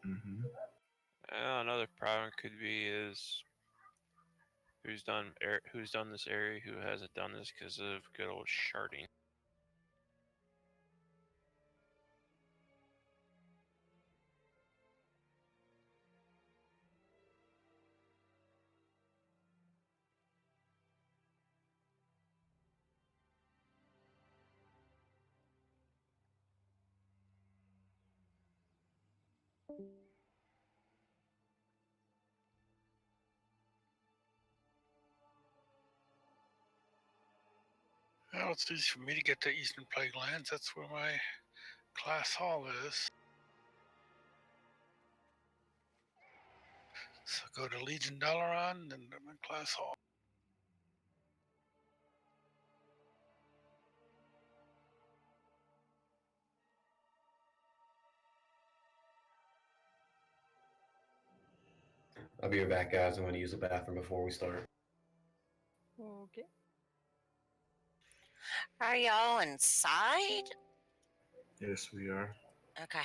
Mm-hmm. Another problem could be is who's done this area, who hasn't done this because of good old sharding. Well, it's easy for me to get to Eastern Plague Lands. That's where my class hall is. So go to Legion Dalaran, and I'm in class hall. I'll be right back, guys. I'm going to use the bathroom before we start. Okay. Are y'all inside? Yes, we are. Okay.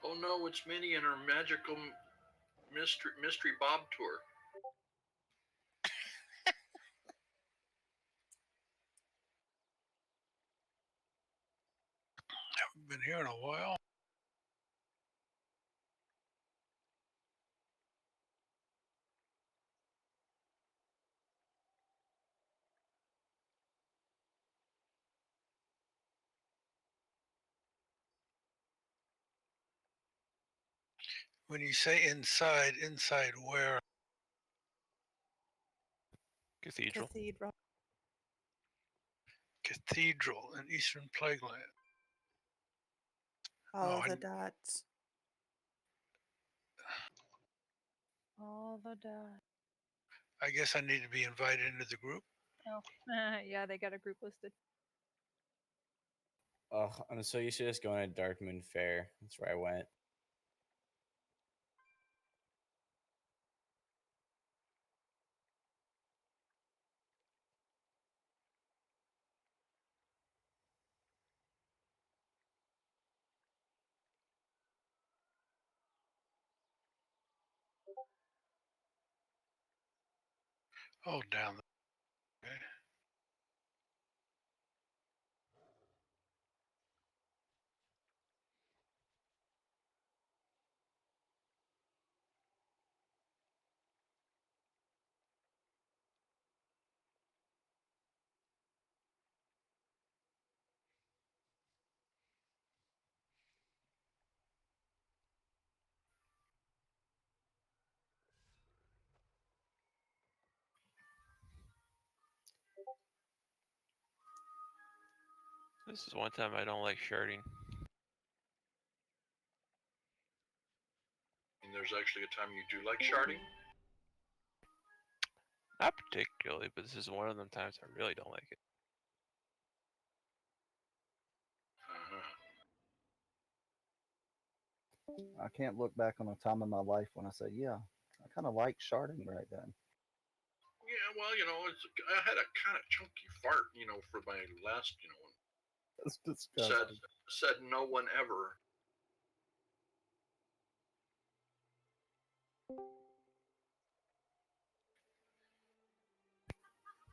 Oh no, it's Minnie and her magical mystery Bob tour. Haven't been here in a while. When you say inside where? Cathedral. Cathedral in Eastern Plague Land. All the dots. All the dots. I guess I need to be invited into the group. Oh, yeah, they got a group listed. And so you should just go into Dark Moon Fair. That's where I went. Oh, down there. Okay. This is one time I don't like sharding. And there's actually a time you do like sharding. Not particularly, but this is one of them times I really don't like it. Uh-huh. I can't look back on a time in my life when I say, yeah, I kind of like sharding right then. Yeah, well, I had a kind of chunky fart, for my last, That's disgusting. said no one ever.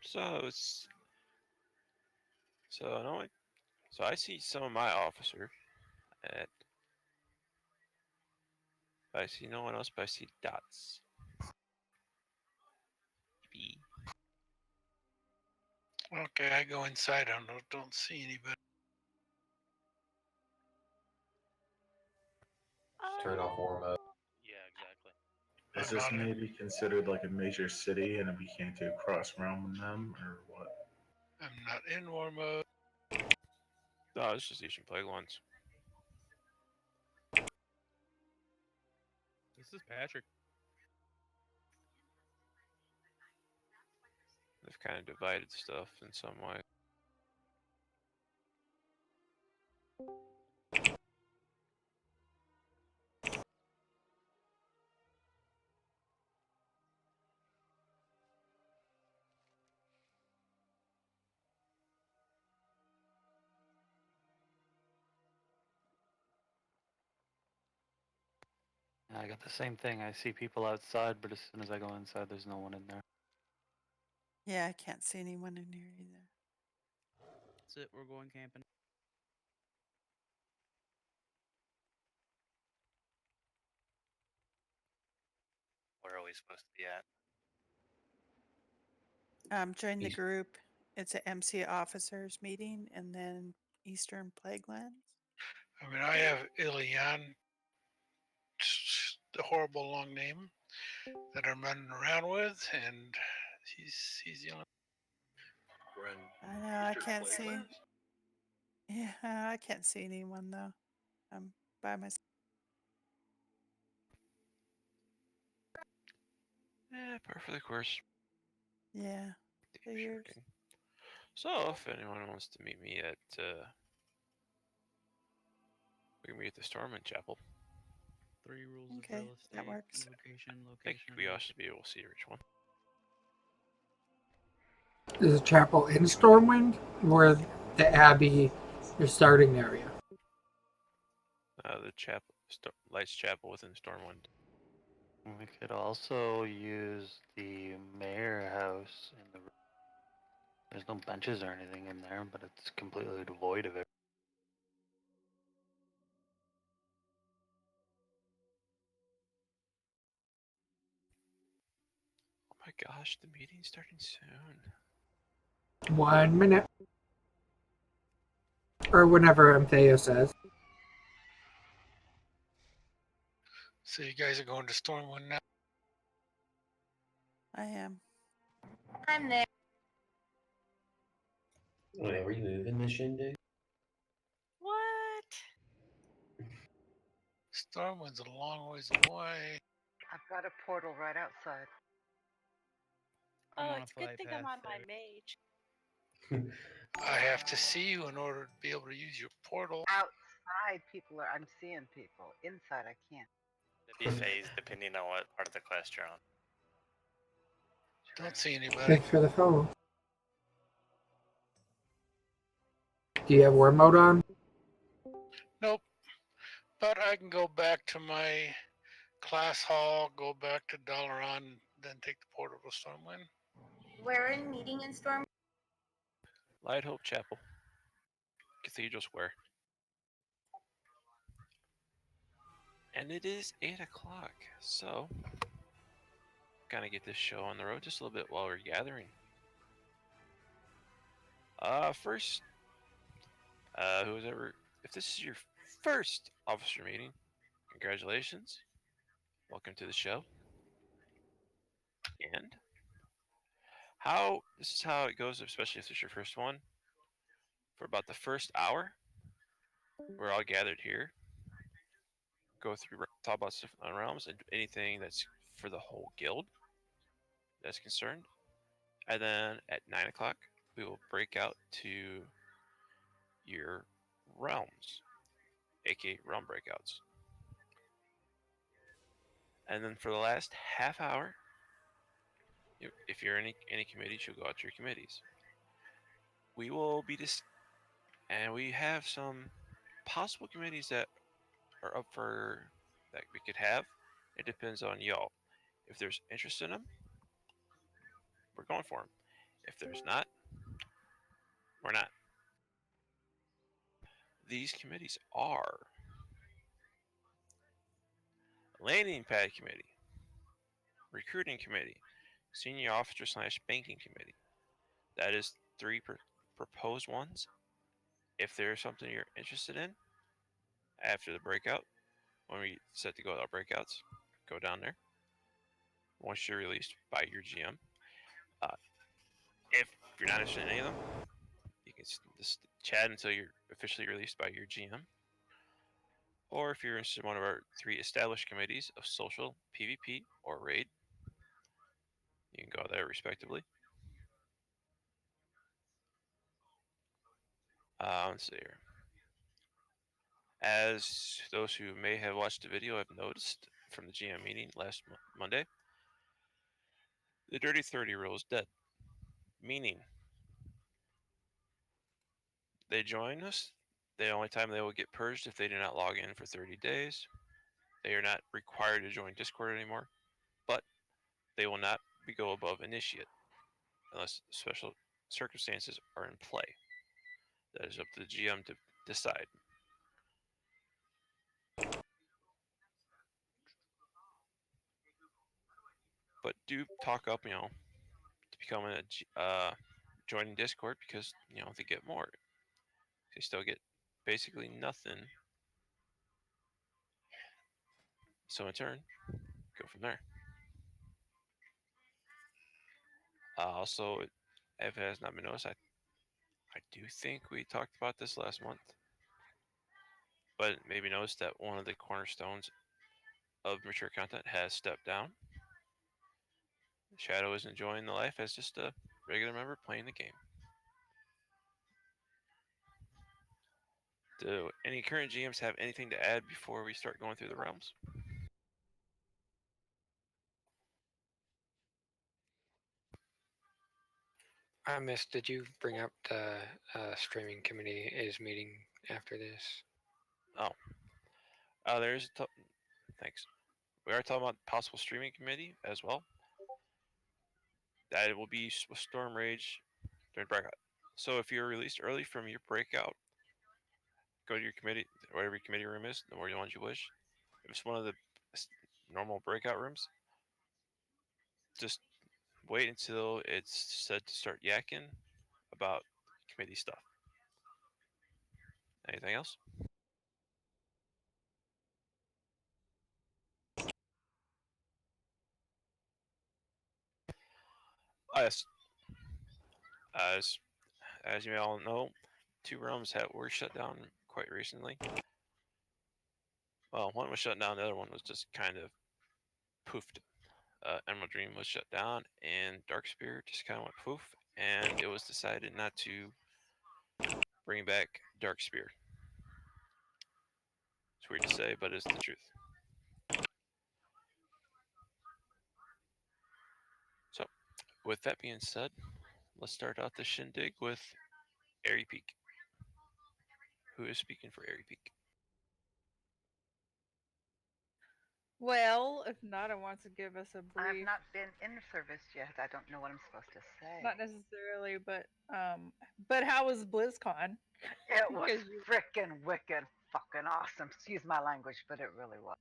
So I see some of my officer at. I see no one else, but I see dots. B. Okay, I go inside. I don't see anybody. Turn off war mode. Yeah, exactly. Is this maybe considered like a major city and we can't do cross realm in them, or what? I'm not in war mode. No, it's just Eastern Plague Lands. This is Patrick. They've kind of divided stuff in some way. I got the same thing. I see people outside, but as soon as I go inside, there's no one in there. Yeah, I can't see anyone in here either. That's it. We're going camping. Where are we supposed to be at? Join the East- group. It's a MC officers meeting and then Eastern Plaguelands. I mean, I have Ilian, the horrible long name that I'm running around with, and he's the only. We're in I know, I Eastern can't see. Plaguelands? Yeah, I can't see anyone though. I'm by myself. Par for the course. Yeah. Figures. Shocking. So, if anyone wants to meet me at, we can meet at the Stormwind Chapel. 3 rules Okay, of real estate. that works. Location, I think location. we all should be able to see which one. There's a chapel in Stormwind, or the Abbey, your starting area. The chapel, Lights Chapel within Stormwind. We could also use the mayor house in the. There's no benches or anything in there, but it's completely devoid of it. Oh my gosh, the meeting's starting soon. 1 minute. Or whenever Anthea says. So you guys are going to Stormwind now? I am. I'm there. Whenever you move in the shindig. What? Stormwind's a long ways away. I've got a portal right outside. I'm Oh, on a it's a good flight thing I'm path on my there. mage. I have to see you in order to be able to use your portal. Outside, I'm seeing people. Inside, I can't. It'd be phased depending on what part of the quest you're on. Don't see anybody. Thanks for the follow. Do you have war mode on? Nope. But I can go back to my class hall, go back to Dalaran, then take the portal to Stormwind. We're in meeting in Storm. Light Hope Chapel. Cathedral Square. And it is 8 o'clock, so kind of get this show on the road just a little bit while we're gathering. First, if this is your first officer meeting, congratulations. Welcome to the show. And this is how it goes, especially if it's your first one. For about the first hour, we're all gathered here. Go through, talk about stuff on realms and anything that's for the whole guild that's concerned. And then at 9 o'clock, we will break out to your realms, aka realm breakouts. And then for the last half hour, if you're in any committees, you'll go out to your committees. We will be and we have some possible committees that are up for that we could have. It depends on y'all. If there's interest in them, we're going for them. If there's not, we're not. These committees are Landing Pad Committee, Recruiting Committee, Senior Officer / Banking Committee. That is 3 proposed ones. If there's something you're interested in, after the breakout, when we set to go with our breakouts, go down there. Once you're released by your GM. If you're not interested in any of them, you can just chat until you're officially released by your GM. Or if you're interested in one of our 3 established committees of social, PvP, or raid, you can go there respectively. Let's see here. As those who may have watched the video have noticed from the GM meeting last Monday, the Dirty 30 rule is dead. Meaning, they join us, the only time they will get purged if they do not log in for 30 days. They are not required to join Discord anymore, but they will not go above initiate unless special circumstances are in play. That is up to the GM to decide. But do talk up, to becoming joining Discord, because they get more. They still get basically nothing. So in turn, go from there. Also, if it has not been noticed, I do think we talked about this last month, but maybe noticed that one of the cornerstones of mature content has stepped down. Shadow is enjoying the life as just a regular member playing the game. Do any current GMs have anything to add before we start going through the realms? I missed, did you bring up the streaming committee is meeting after this? There's thanks. We are talking about possible streaming committee as well. That it will be with Storm Rage during breakout. So if you're released early from your breakout, go to your committee, whatever your committee room is, the more ones you wish. If it's one of the normal breakout rooms, just wait until it's said to start yakking about committee stuff. Anything else? Yes. As you all know, 2 realms were shut down quite recently. Well, one was shut down, the other one was just kind of poofed. Emerald Dream was shut down, and Darkspear just kind of went poof, and it was decided not to bring back Darkspear. It's weird to say, but it's the truth. So, with that being said, let's start out the shindig with Airy Peak. Who is speaking for Airy Peak? Well, if Nada wants to give us a I've brief, not been in service yet. I don't know what I'm supposed to say. not necessarily, but how was BlizzCon? It was Because you- freaking wicked fucking awesome. Excuse my language, but it really was.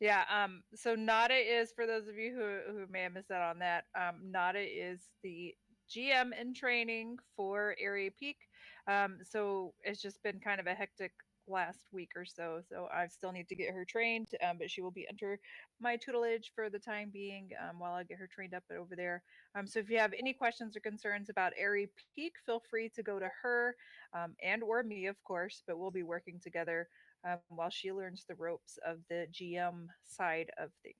Yeah, so Nada is, for those of you who may have missed out on that, Nada is the GM in training for Area Peak. So it's just been kind of a hectic last week or so. So I still need to get her trained, but she will be under my tutelage for the time being while I get her trained up over there. So if you have any questions or concerns about Area Peak, feel free to go to her and or me, of course, but we'll be working together while she learns the ropes of the GM side of things.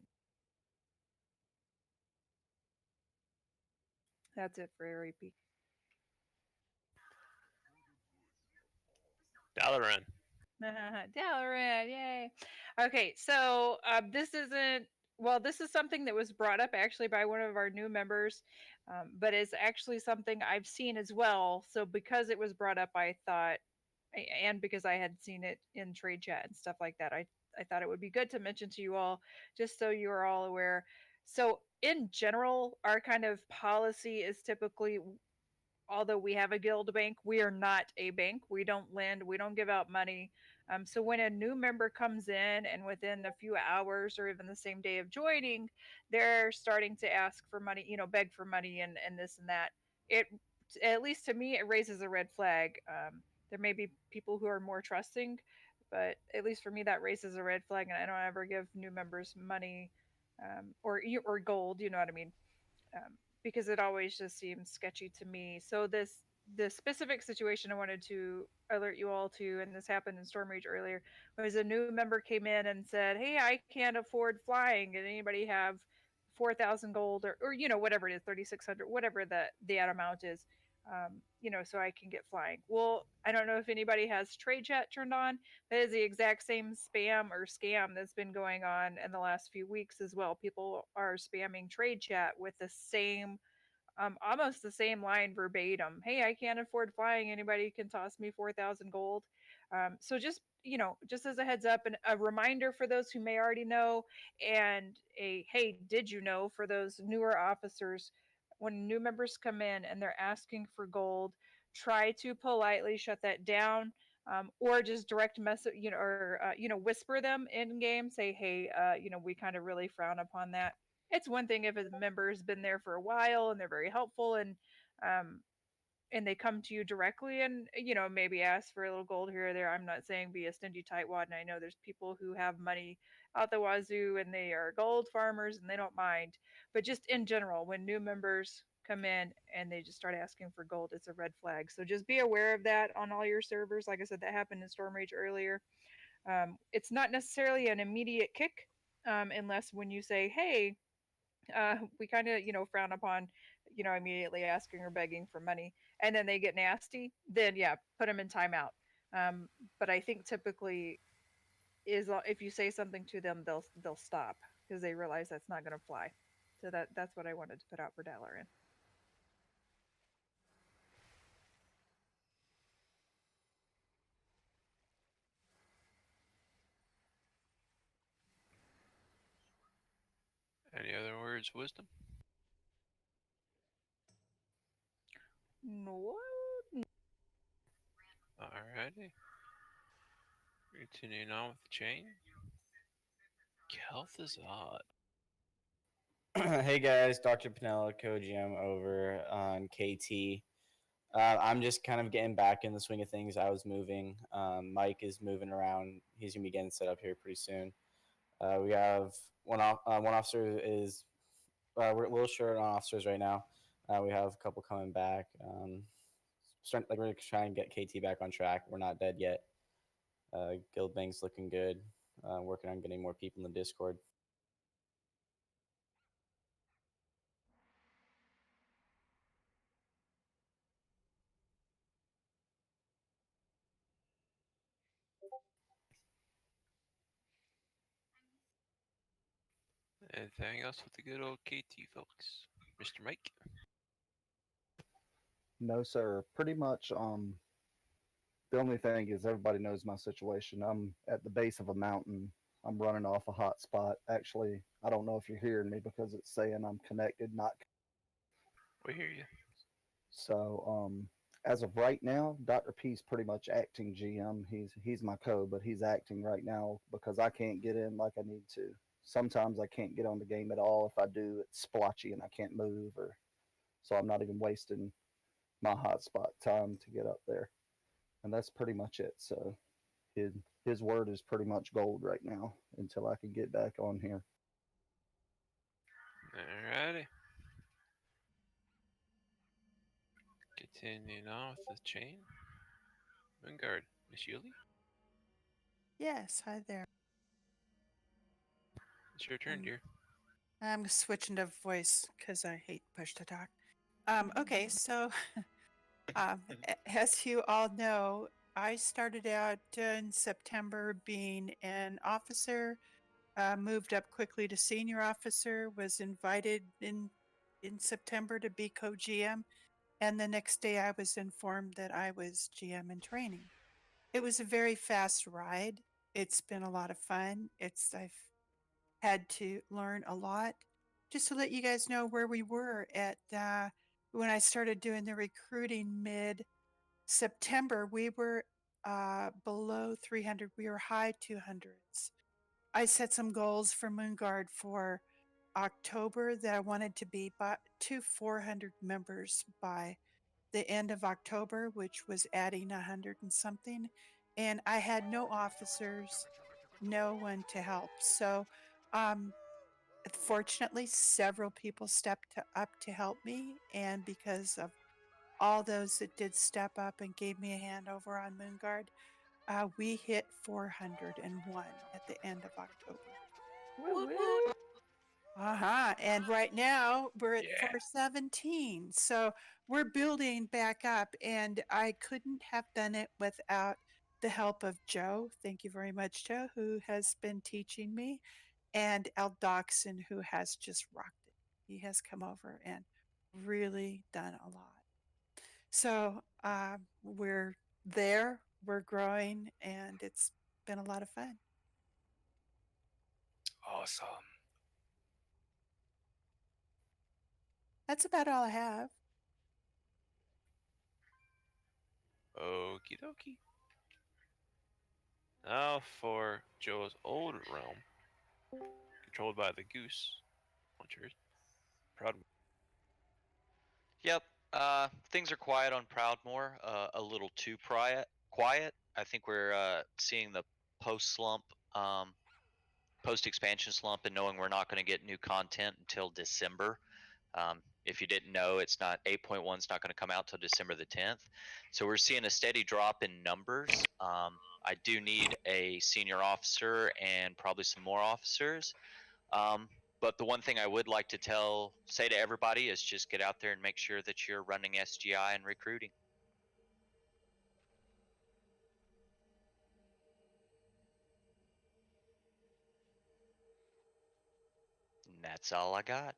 That's it for Airy Peak. Dalaran. Dalaran, yay. Okay, so this isn't, well, this is something that was brought up actually by one of our new members, but it's actually something I've seen as well. So because it was brought up, I thought, and because I had seen it in trade chat and stuff like that, I thought it would be good to mention to you all, just so you are all aware. So in general, our kind of policy is typically, although we have a guild bank, we are not a bank. We don't lend, we don't give out money. So when a new member comes in and within a few hours or even the same day of joining, they're starting to ask for money, beg for money and this and that. It, at least to me, it raises a red flag. There may be people who are more trusting, but at least for me, that raises a red flag, and I don't ever give new members money or gold. You know what I mean? Because it always just seems sketchy to me. So the specific situation I wanted to alert you all to, and this happened in Storm Rage earlier, was a new member came in and said, "Hey, I can't afford flying. Did anybody have 4,000 gold or whatever it is, 3,600, whatever the amount is, so I can get flying." Well, I don't know if anybody has trade chat turned on. That is the exact same spam or scam that's been going on in the last few weeks as well. People are spamming trade chat with the same, almost the same line verbatim. "Hey, I can't afford flying. Anybody can toss me 4,000 gold." So just, just as a heads up and a reminder for those who may already know, and a hey, did you know for those newer officers, when new members come in and they're asking for gold, try to politely shut that down, or just direct message, or whisper them in game. Say, hey, we kind of really frown upon that. It's one thing if a member's been there for a while and they're very helpful, um, and they come to you directly and maybe ask for a little gold here or there. I'm not saying be a stingy tightwad, and I know there's people who have money out the wazoo and they are gold farmers and they don't mind. But just in general, when new members come in and they just start asking for gold, it's a red flag. So just be aware of that on all your servers. Like I said, that happened in Storm Rage earlier. It's not necessarily an immediate kick, unless when you say, hey, we kind of frown upon immediately asking or begging for money, and then they get nasty, then yeah, put them in timeout. But I think typically if you say something to them, they'll stop because they realize that's not going to fly. So that's what I wanted to put out for Dalaran. Any other words of wisdom? No. Alrighty. Continuing on with the chain. Kel'Thuzad. Hey guys, Dr. Pinella, co-GM over on KT. I'm just kind of getting back in the swing of things. I was moving. Mike is moving around. He's gonna be getting set up here pretty soon. We have one officer is we're a little short on officers right now. We have a couple coming back. We're trying to get KT back on track. We're not dead yet. Guildbank's looking good. Working on getting more people in the Discord. Anything else with the good old KT folks? Mr. Mike? No, sir. Pretty much. The only thing is everybody knows my situation. I'm at the base of a mountain. I'm running off a hotspot. Actually, I don't know if you're hearing me because it's saying I'm connected, not. We hear you. So, as of right now, Dr. P's pretty much acting GM. He's my code, but he's acting right now because I can't get in like I need to. Sometimes I can't get on the game at all. If I do, it's splotchy and I can't move, or so I'm not even wasting my hotspot time to get up there. And that's pretty much it. So his word is pretty much gold right now until I can get back on here. Alrighty. Continuing on with the chain. Moonguard, Miss Yuli? Yes, hi there. It's your turn, dear. I'm switching to voice because I hate push to talk. Okay, so as you all know, I started out in September being an officer, moved up quickly to senior officer, was invited in September to be co-GM, and the next day I was informed that I was GM in training. It was a very fast ride. It's been a lot of fun. I've had to learn a lot. Just to let you guys know where we were at when I started doing the recruiting mid-September, we were below 300. We were high 200s. I set some goals for Moonguard for October that I wanted to be to 400 members by the end of October, which was adding 100 and something. And I had no officers, no one to help. So, fortunately, several people stepped up to help me. And because of all those that did step up and gave me a hand over on Moonguard, we hit 401 at the end of October. And right now we're at 417. So we're building back up, and I couldn't have done it without the help of Joe. Thank you very much, Joe, who has been teaching me, and Eldoxon, who has just rocked it. He has come over and really done a lot. So we're there. we're growing, and it's been a lot of fun. Awesome. That's about all I have. Okie dokie. Now for Joe's old realm, controlled by the goose. Launchers. Proud. Yep. Things are quiet on Proudmoore. A little too quiet. I think we're seeing the post slump, post expansion slump, and knowing we're not going to get new content until December. If you didn't know, it's not 8.1 is not going to come out till December the 10th. So we're seeing a steady drop in numbers. I do need a senior officer and probably some more officers. But the one thing I would like to say to everybody is just get out there and make sure that you're running SGI and recruiting. And that's all I got.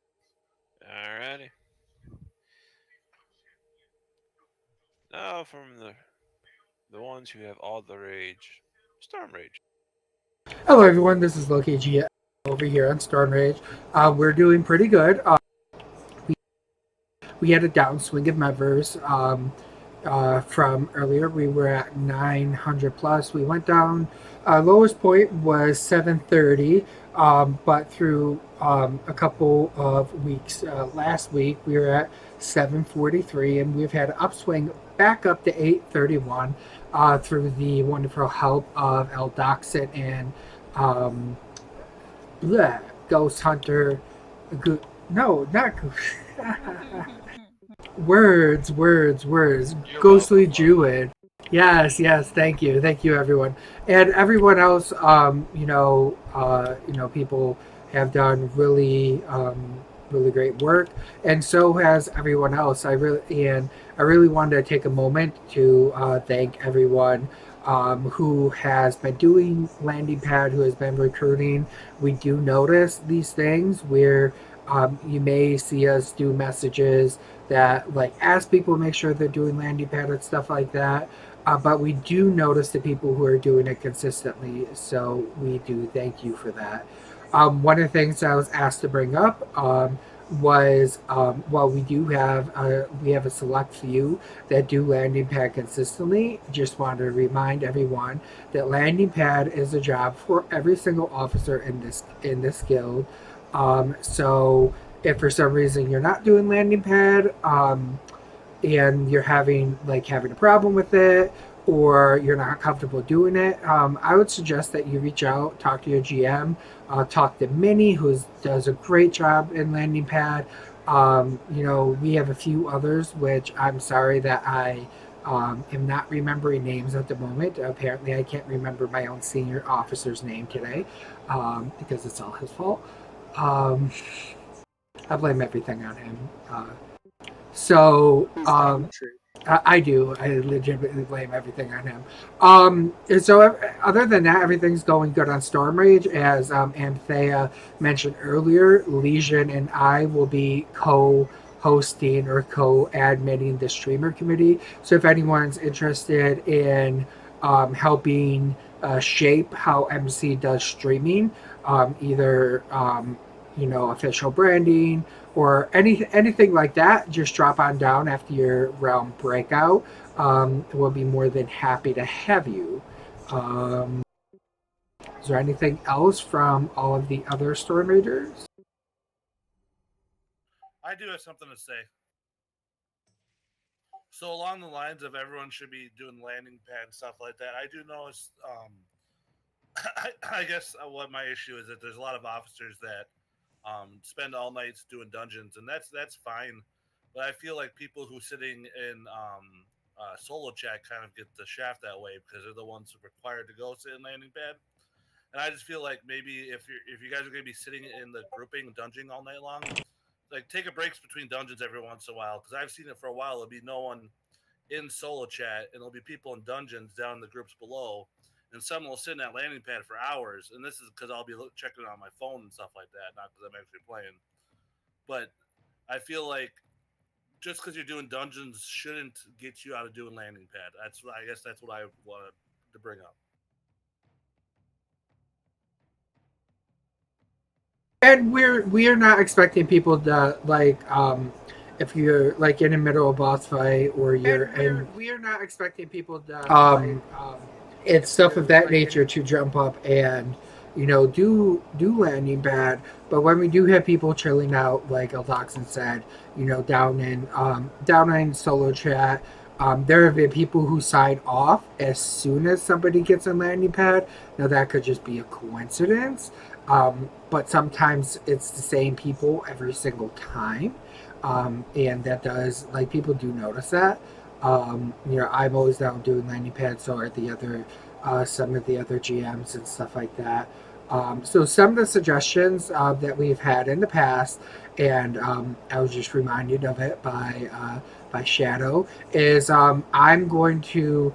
Alrighty. Now from the ones who have all the rage, Storm Rage. Hello, everyone. This is Loki G over here on Storm Rage. We're doing pretty good. We had a downswing of members from earlier. We were at 900 plus. We went down. Lowest point was 730, but through a couple of weeks, last week we were at 743, and we've had an upswing back up to 831 through the wonderful help of Eldoxit and Ghost Hunter. No, not words. Ghostly Druid. Yes, thank you, everyone, and everyone else. People have done really great work, and so has everyone else. I really wanted to take a moment to thank everyone who has been doing landing pad, who has been recruiting. We do notice these things where you may see us do messages that like ask people to make sure they're doing landing pad and stuff like that. But we do notice the people who are doing it consistently, so we do thank you for that. One of the things I was asked to bring up was we have a select few that do landing pad consistently. Just wanted to remind everyone that landing pad is a job for every single officer in this guild. So if for some reason you're not doing landing pad and you're having a problem with it, or you're not comfortable doing it, I would suggest that you reach out, talk to your GM, talk to Minnie, who does a great job in landing pad. We have a few others, which I'm sorry that I am not remembering names at the moment. Apparently, I can't remember my own senior officer's name today because it's all his fault. I blame everything on him. I do. I legitimately blame everything on him. So other than that, everything's going good on Storm Rage. As Anthea mentioned earlier, Legion and I will be co-hosting or co-admitting the streamer committee. So if anyone's interested in helping shape how MC does streaming, either official branding or anything like that, just drop on down after your realm breakout. We'll be more than happy to have you. Is there anything else from all of the other Storm Raiders? I do have something to say. So along the lines of everyone should be doing landing pad and stuff like that, I do notice, I guess what my issue is that there's a lot of officers that spend all nights doing dungeons, and that's fine. But I feel like people who sitting in solo chat kind of get the shaft that way because they're the ones required to go sit in landing pad. And I just feel like maybe if you guys are going to be sitting in the grouping dungeon all night long, like take a breaks between dungeons every once in a while, because I've seen it for a while. It'll be no one in solo chat, and it'll be people in dungeons down in the groups below, and someone will sit in that landing pad for hours. And this is because I'll be checking on my phone and stuff like that, not because I'm actually playing. But I feel like just because you're doing dungeons shouldn't get you out of doing landing pad. I guess that's what I wanted to bring up. And we're not expecting people to like if you're like in the middle of a boss fight or you're in we're not expecting people to it's stuff of that nature to jump up and do landing pad. But when we do have people chilling out, like Aldoxin said, down in solo chat, there have been people who sign off as soon as somebody gets a landing pad. Now that could just be a coincidence, but sometimes it's the same people every single time, and that does like people do notice that. I'm always down doing landing pads, so are the other some of the other GMs and stuff like that. So some of the suggestions that we've had in the past, and I was just reminded of it by Shadow, is I'm going to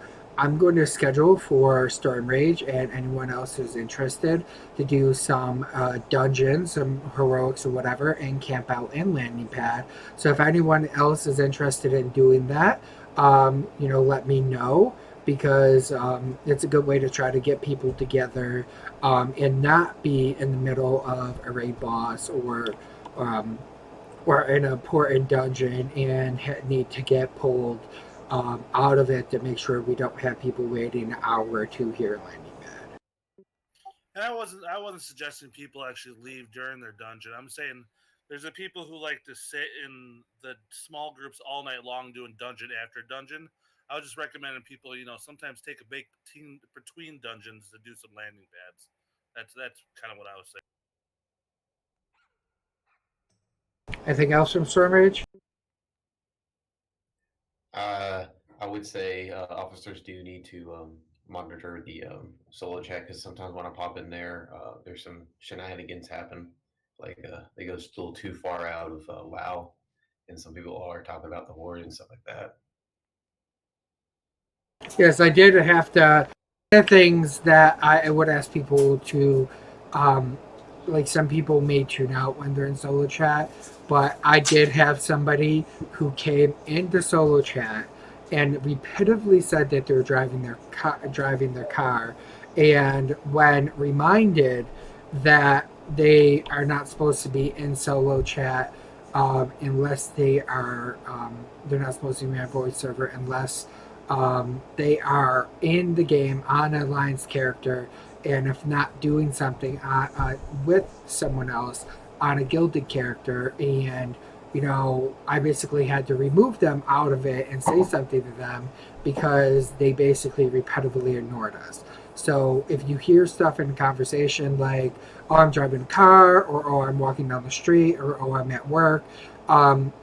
schedule for Storm Rage and anyone else who's interested to do some dungeons, some heroics or whatever, and camp out in landing pad. So if anyone else is interested in doing that, let me know, because it's a good way to try to get people together and not be in the middle of a raid boss or an important dungeon and need to get pulled out of it to make sure we don't have people waiting an hour or two here in landing pad. And I wasn't suggesting people actually leave during their dungeon. I'm saying there's the people who like to sit in the small groups all night long doing dungeon after dungeon. I was just recommending people, sometimes take a break between dungeons to do some landing pads. That's kind of what I was saying. Anything else from Storm Rage? I would say officers do need to monitor the solo chat, because sometimes when I pop in there, there's some shenanigans happen. Like they go a little too far out of WoW, and some people are talking about the horde and stuff like that. Yes, I did have to. Things that I would ask people to, like some people may tune out when they're in solo chat, but I did have somebody who came into solo chat and repetitively said that they're driving their car, and when reminded that they are not supposed to be in solo chat unless they're not supposed to be on voice server unless they are in the game on a Alliance character, and if not doing something with someone else on a gilded character. And I basically had to remove them out of it and say something to them because they basically repetitively ignored us. So if you hear stuff in conversation like, oh, I'm driving a car, or oh, I'm walking down the street, or oh, I'm at work,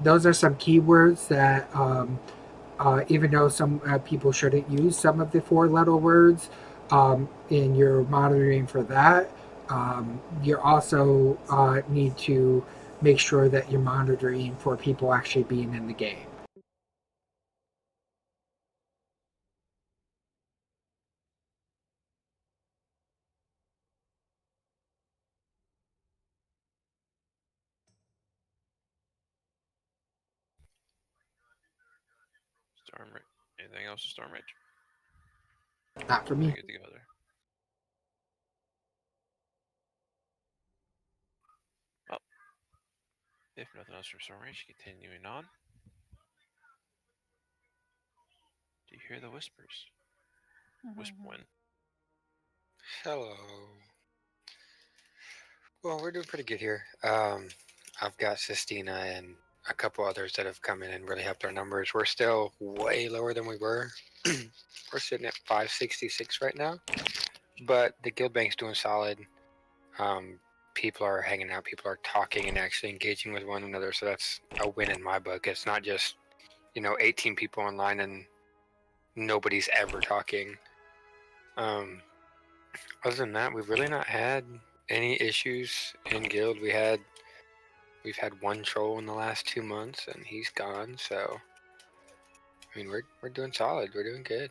those are some keywords that even though some people shouldn't use some of the four-letter words, and you're monitoring for that, you also need to make sure that you're monitoring for people actually being in the game. Storm Rage. Anything else with Storm Rage? Not for me. Get together. Well, if nothing else from Storm Rage, continuing on. Do you hear the whispers? Whispering. Hello. Well, we're doing pretty good here. I've got Sistina and a couple others that have come in and really helped our numbers. We're still way lower than we were. We're sitting at 566 right now, but the guild bank's doing solid. People are hanging out, people are talking and actually engaging with one another, so that's a win in my book. It's not just 18 people online and nobody's ever talking. Other than that, we've really not had any issues in guild. We've had one troll in the last 2 months and he's gone, so I mean we're doing solid, we're doing good.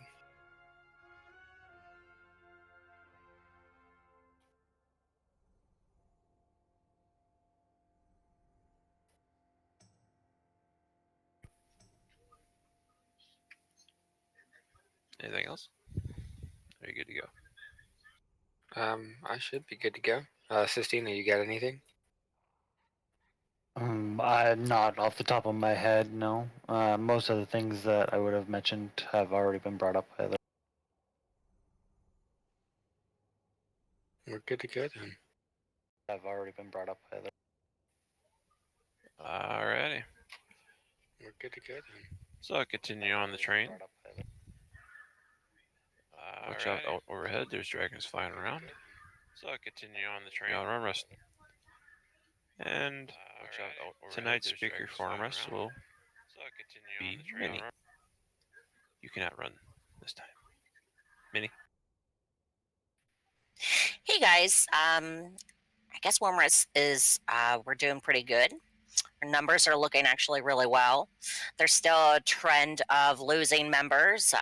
Anything else? Are you good to go? I should be good to go. Sistina, you got anything? Not off the top of my head, no. Most of the things that I would have mentioned have already been brought up by others. We're good to go then. Have already been brought up by others. Alrighty. We're good to go then. So I'll continue on the train. Watch out overhead, there's dragons flying around. So I'll continue on the train. I'll run rest. And tonight's speaker for arm rest will be Minnie. You cannot run this time. Minnie. Hey guys, I guess Warmrest is we're doing pretty good. Our numbers are looking actually really well. There's still a trend of losing members,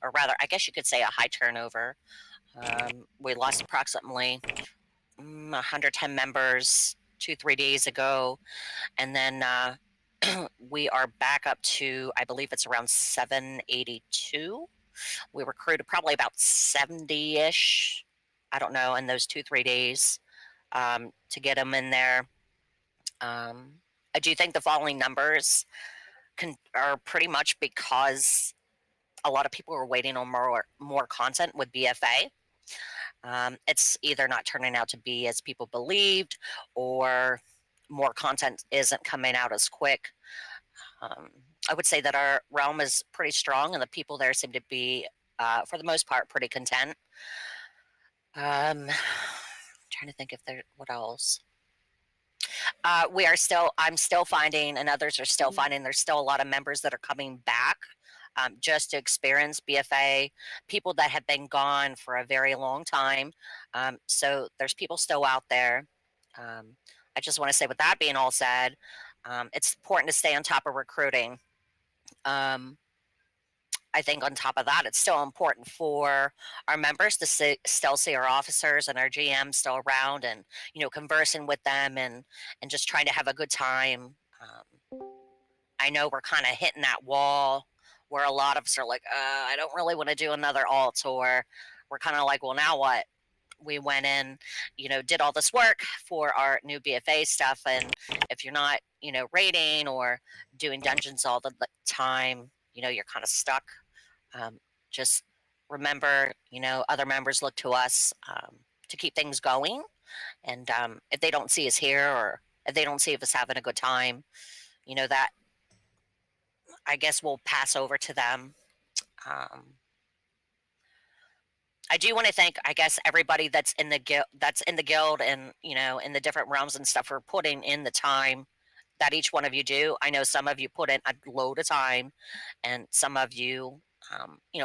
or rather, I guess you could say a high turnover. We lost approximately 110 members 2-3 days ago, and then we are back up to, I believe it's around 782. We recruited probably about 70-ish, I don't know, in those 2-3 days to get them in there. I do think the following numbers are pretty much because a lot of people are waiting on more content with BFA. It's either not turning out to be as people believed, or more content isn't coming out as quick. I would say that our realm is pretty strong, and the people there seem to be, for the most part, pretty content. Trying to think if there what else. I'm still finding, and others are still finding, there's still a lot of members that are coming back just to experience BFA, people that have been gone for a very long time. So there's people still out there. I just want to say, with that being all said, it's important to stay on top of recruiting. I think on top of that, it's still important for our members to still see our officers and our GMs still around, and conversing with them and just trying to have a good time. I know we're kind of hitting that wall where a lot of us are like, I don't really want to do another alt, or we're kind of like, well, now what? We went in, did all this work for our new BFA stuff, and if you're not, raiding or doing dungeons all the time, you're kind of stuck. Just remember, other members look to us to keep things going, and if they don't see us here, or if they don't see us having a good time, that I guess we'll pass over to them. I do want to thank, I guess, everybody that's in the guild, and in the different realms and stuff, for putting in the time that each one of you do. I know some of you put in a load of time, and some of you,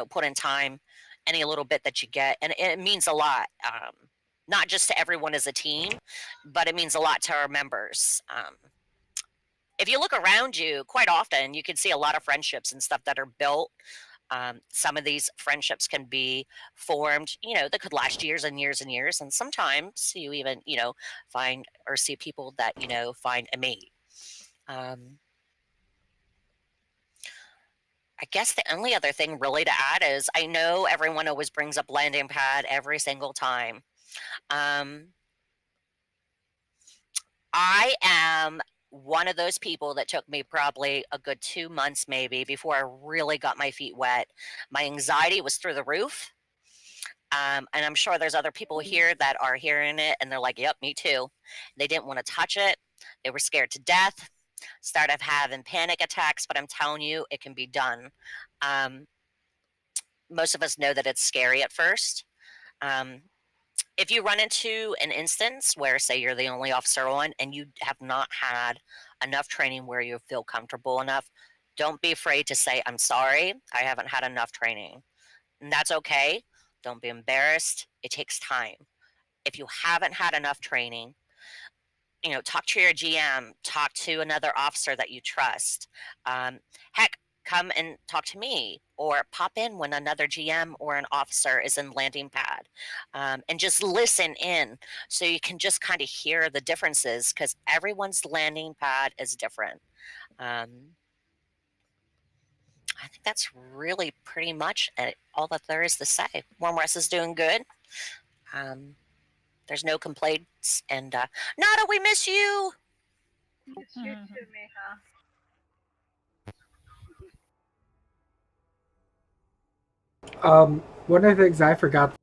put in time any little bit that you get, and it means a lot. Not just to everyone as a team, but it means a lot to our members. If you look around you, quite often you can see a lot of friendships and stuff that are built. Some of these friendships can be formed, that could last years and years and years. And sometimes you even, find or see people that, find a mate. I guess the only other thing really to add is, I know everyone always brings up landing pad every single time. I am one of those people that took me probably a good 2 months maybe before I really got my feet wet. My anxiety was through the roof. And I'm sure there's other people here that are hearing it, and they're like, yep, me too. They didn't want to touch it. They were scared to death, started having panic attacks, but I'm telling you, it can be done. Most of us know that it's scary at first. If you run into an instance where, say, you're the only officer on, and you have not had enough training where you feel comfortable enough, don't be afraid to say, I'm sorry, I haven't had enough training. And that's okay. Don't be embarrassed. It takes time. If you haven't had enough training, talk to your GM, talk to another officer that you trust. Heck, come and talk to me, or pop in when another GM or an officer is in landing pad, and just listen in, so you can just kind of hear the differences, because everyone's landing pad is different. I think that's really pretty much all that there is to say. Warm Rest is doing good. There's no complaints. And Nada, we miss you. Miss you too, Mija. One of the things I forgot.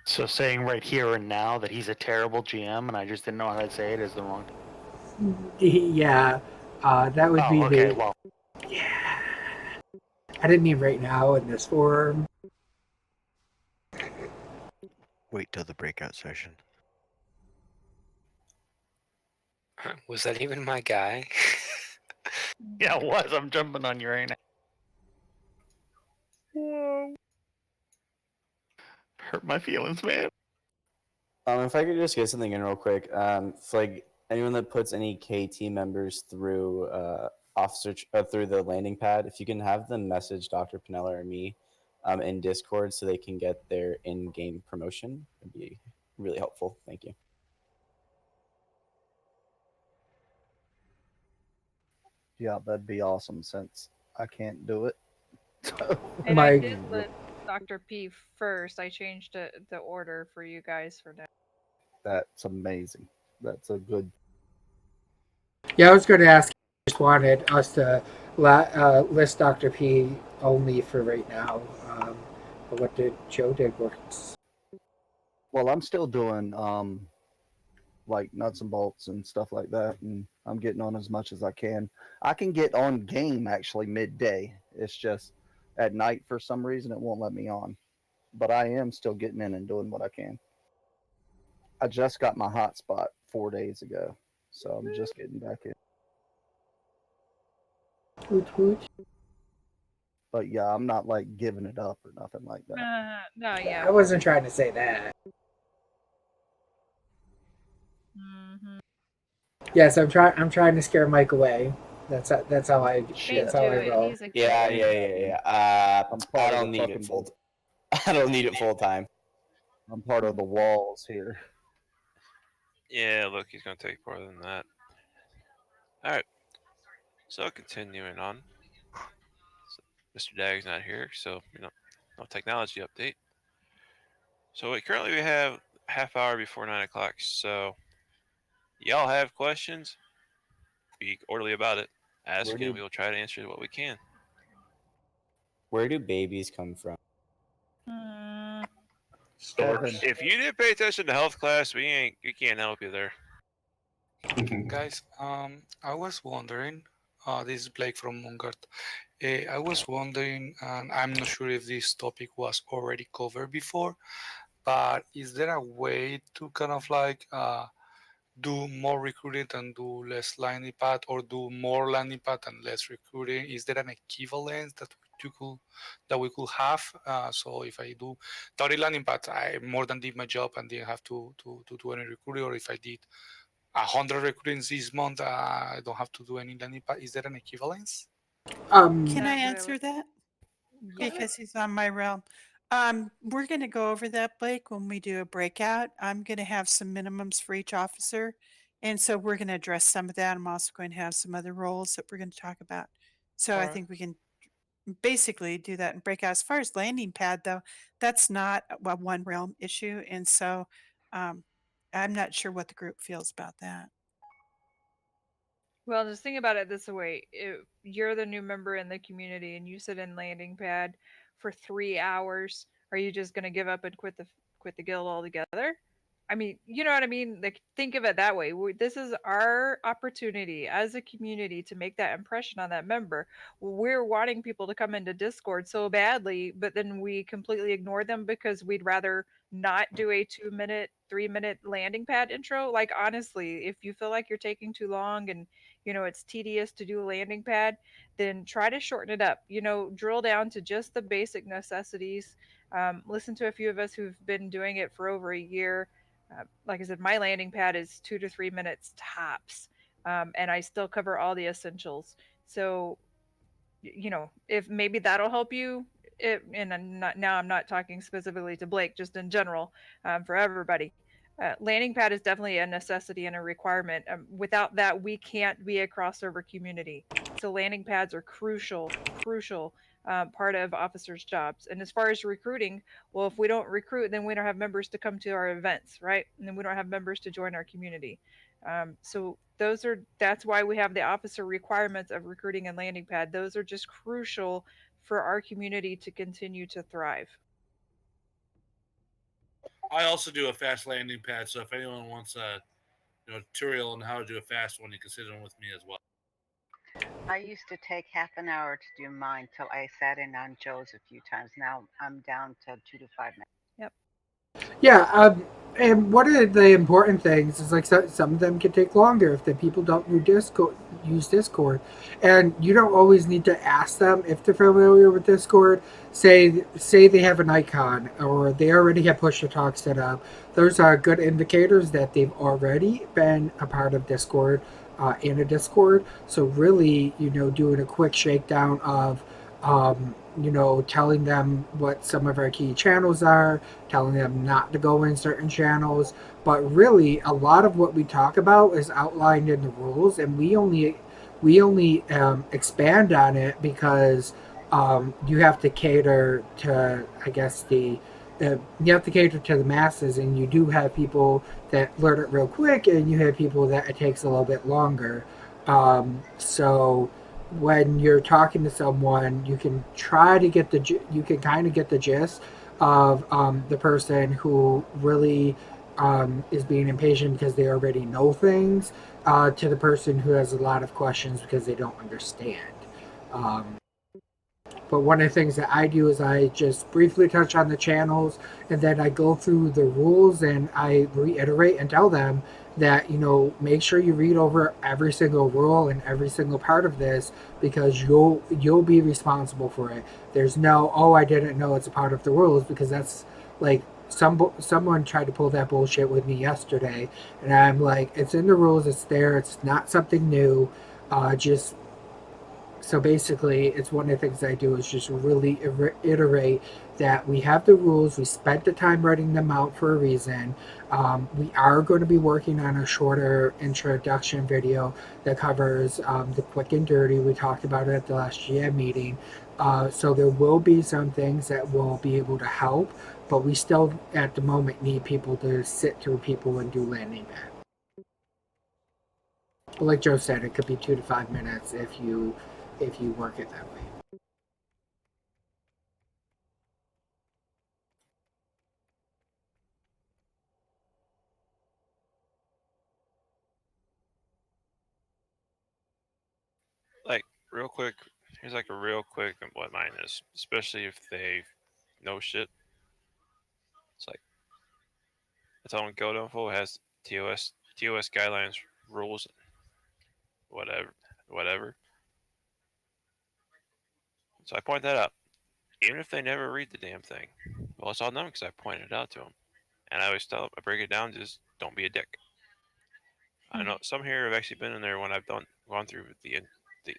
So saying right here and now that he's a terrible GM and I just didn't know how to say it is the wrong. Yeah, that would be okay, the. well. Yeah. I didn't mean right now in this form. Wait till the breakout session. Was that even my guy? Yeah, it was. I'm jumping on you right now. Whoa. Hurt my feelings, man. If I could just get something in real quick, for like anyone that puts any KT members through through the landing pad, if you can have them message Dr. Pinella or me in Discord so they can get their in-game promotion, would be really helpful. Thank you. Yeah, that'd be awesome since I can't do it. And I did list Dr. P first. I changed the order for you guys for now. That's amazing. That's a good. Yeah, I was going to ask. Just wanted us to list Dr. P only for right now. But what did Joe did works. Well, I'm still doing like nuts and bolts and stuff like that, and I'm getting on as much as I can. I can get on game actually midday. It's just at night for some reason it won't let me on. But I am still getting in and doing what I can. I just got my hotspot 4 days ago, so I'm just getting back in. Hoot, hoot. But yeah, I'm not like giving it up or nothing like that. No, yeah. I wasn't trying to say that. Mm-hmm. Yes, I'm trying to scare Mike away. That's how I. That's how I roll. Yeah. I don't need it full. I don't need it full time. I'm part of the walls here. Yeah, look, he's gonna take more than that. All right. So continuing on. Mr. Dag's not here, so no technology update. So currently we have half hour before 9 o'clock. So y'all have questions? Be orderly about it. Ask and we'll try to answer what we can. Where do babies come from? If you didn't pay attention to health class, we can't help you there. Guys, I was wondering, this is Blake from Mungart. I was wondering, and I'm not sure if this topic was already covered before, but is there a way to kind of like do more recruiting and do less landing pad, or do more landing pad and less recruiting? Is there an equivalence that we could have? So if I do 30 landing pads, I more than did my job and didn't have to do any recruiting, or if I did 100 recruitings this month, I don't have to do any landing pad. Is there an equivalence? Can I answer that? Because he's on my realm. We're going to go over that, Blake, when we do a breakout. I'm going to have some minimums for each officer. And so we're going to address some of that. I'm also going to have some other roles that we're going to talk about. So I think we can basically do that in breakout. As far as landing pad, though, that's not a one realm issue. And so I'm not sure what the group feels about that. Well, just think about it this way. If you're the new member in the community and you sit in landing pad for 3 hours, are you just going to give up and quit the guild altogether? I mean, you know what I mean? Like, think of it that way. This is our opportunity as a community to make that impression on that member. We're wanting people to come into Discord so badly, but then we completely ignore them because we'd rather not do a 2 minute, 3 minute landing pad intro. Like, honestly, if you feel like you're taking too long and, it's tedious to do a landing pad, then try to shorten it up. Drill down to just the basic necessities. Listen to a few of us who've been doing it for over a year. Like I said, my landing pad is 2 to 3 minutes tops, and I still cover all the essentials. So, if maybe that'll help you. And I'm not talking specifically to Blake, just in general, for everybody. Landing pad is definitely a necessity and a requirement. Without that, we can't be a crossover community. So landing pads are crucial part of officers' jobs. And as far as recruiting, well, if we don't recruit, then we don't have members to come to our events, right? And then we don't have members to join our community. So that's why we have the officer requirements of recruiting and landing pad. Those are just crucial for our community to continue to thrive. I also do a fast landing pad, so if anyone wants a tutorial on how to do a fast one, you can sit in with me as well. I used to take half an hour to do mine till I sat in on Joe's a few times. Now I'm down to 2 to 5 minutes. Yep. Yeah, and one of the important things is like some of them can take longer if the people don't use Discord, and you don't always need to ask them if they're familiar with Discord. Say they have an icon or they already have push to talk set up. Those are good indicators that they've already been a part of Discord, in a Discord. So really, doing a quick shakedown of telling them what some of our key channels are, telling them not to go in certain channels. But really, a lot of what we talk about is outlined in the rules, and we only expand on it because you have to cater to, I guess, you have to cater to the masses, and you do have people that learn it real quick, and you have people that it takes a little bit longer. So when you're talking to someone, you can try to get you can kind of get the gist of the person who really is being impatient because they already know things, to the person who has a lot of questions because they don't understand. But one of the things that I do is I just briefly touch on the channels, and then I go through the rules and I reiterate and tell them that, make sure you read over every single rule and every single part of this, because you'll be responsible for it. There's no, oh, I didn't know it's a part of the rules, because that's like someone tried to pull that bullshit with me yesterday, and I'm like, it's in the rules, it's there, it's not something new. So basically, it's one of the things I do is just really iterate that we have the rules. We spent the time writing them out for a reason. We are going to be working on a shorter introduction video that covers the quick and dirty. We talked about it at the last GM meeting. So there will be some things that will be able to help, but we still, at the moment, need people to sit through people and do landing pad. But like Joe said, it could be 2 to 5 minutes if you work it that way. Like, real quick, here's like a real quick what mine is, especially if they know shit. It's like, I tell them Code Info has TOS guidelines, rules, whatever. So I point that out. Even if they never read the damn thing, well, it's on them because I pointed it out to them. And I always tell them, I break it down, just don't be a dick. I know some here have actually been in there when I've gone through the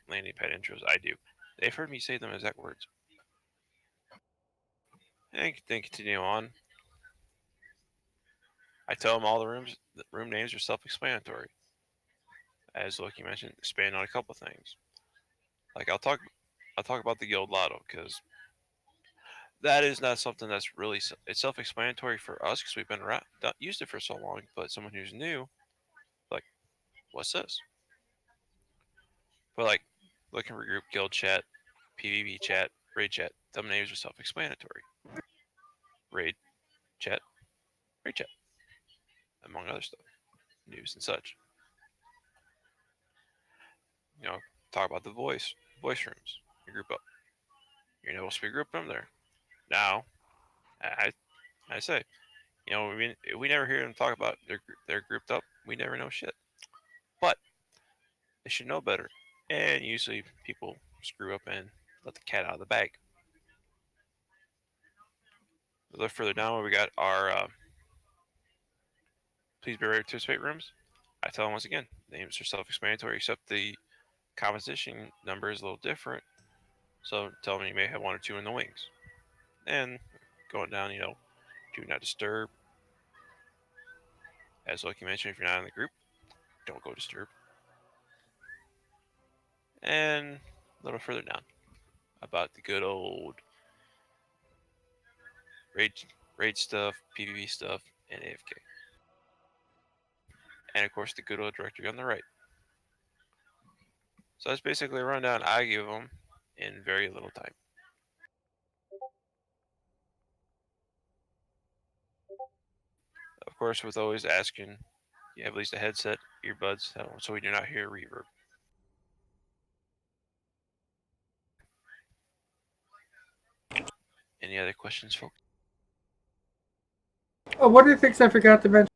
landing pad intros. I do. They've heard me say them exact words. And then continue on. I tell them all the room names are self-explanatory. As Loki mentioned, expand on a couple things. Like I'll talk about the guild lotto, because that is not something that's really, it's self-explanatory for us because we've been used it for so long. But someone who's new, like, what's this? But like, looking for group, guild chat, PvP chat, raid chat, them names are self-explanatory. Raid chat, raid chat. among other stuff, news and such. You know, talk about the voice rooms. You group up. You're not supposed to be grouped them there. Now, I say, you know, we never hear them talk about they're grouped up. We never know shit. But they should know better. And usually people screw up and let the cat out of the bag. A little further down, we got our please be ready to participate rooms. I tell them once again, names are self-explanatory, except the composition number is a little different. So tell them you may have one or two in the wings. And going down, you know, do not disturb. As Loki mentioned, if you're not in the group, don't go disturb. And a little further down, about the good old raid stuff, PvP stuff, and AFK. And of course, the good old directory on the right. So that's basically a rundown I give them in very little time. Of course, with always asking, you have at least a headset, earbuds, so we do not hear reverb. Any other questions, folks? Oh, one of the things I forgot to mention.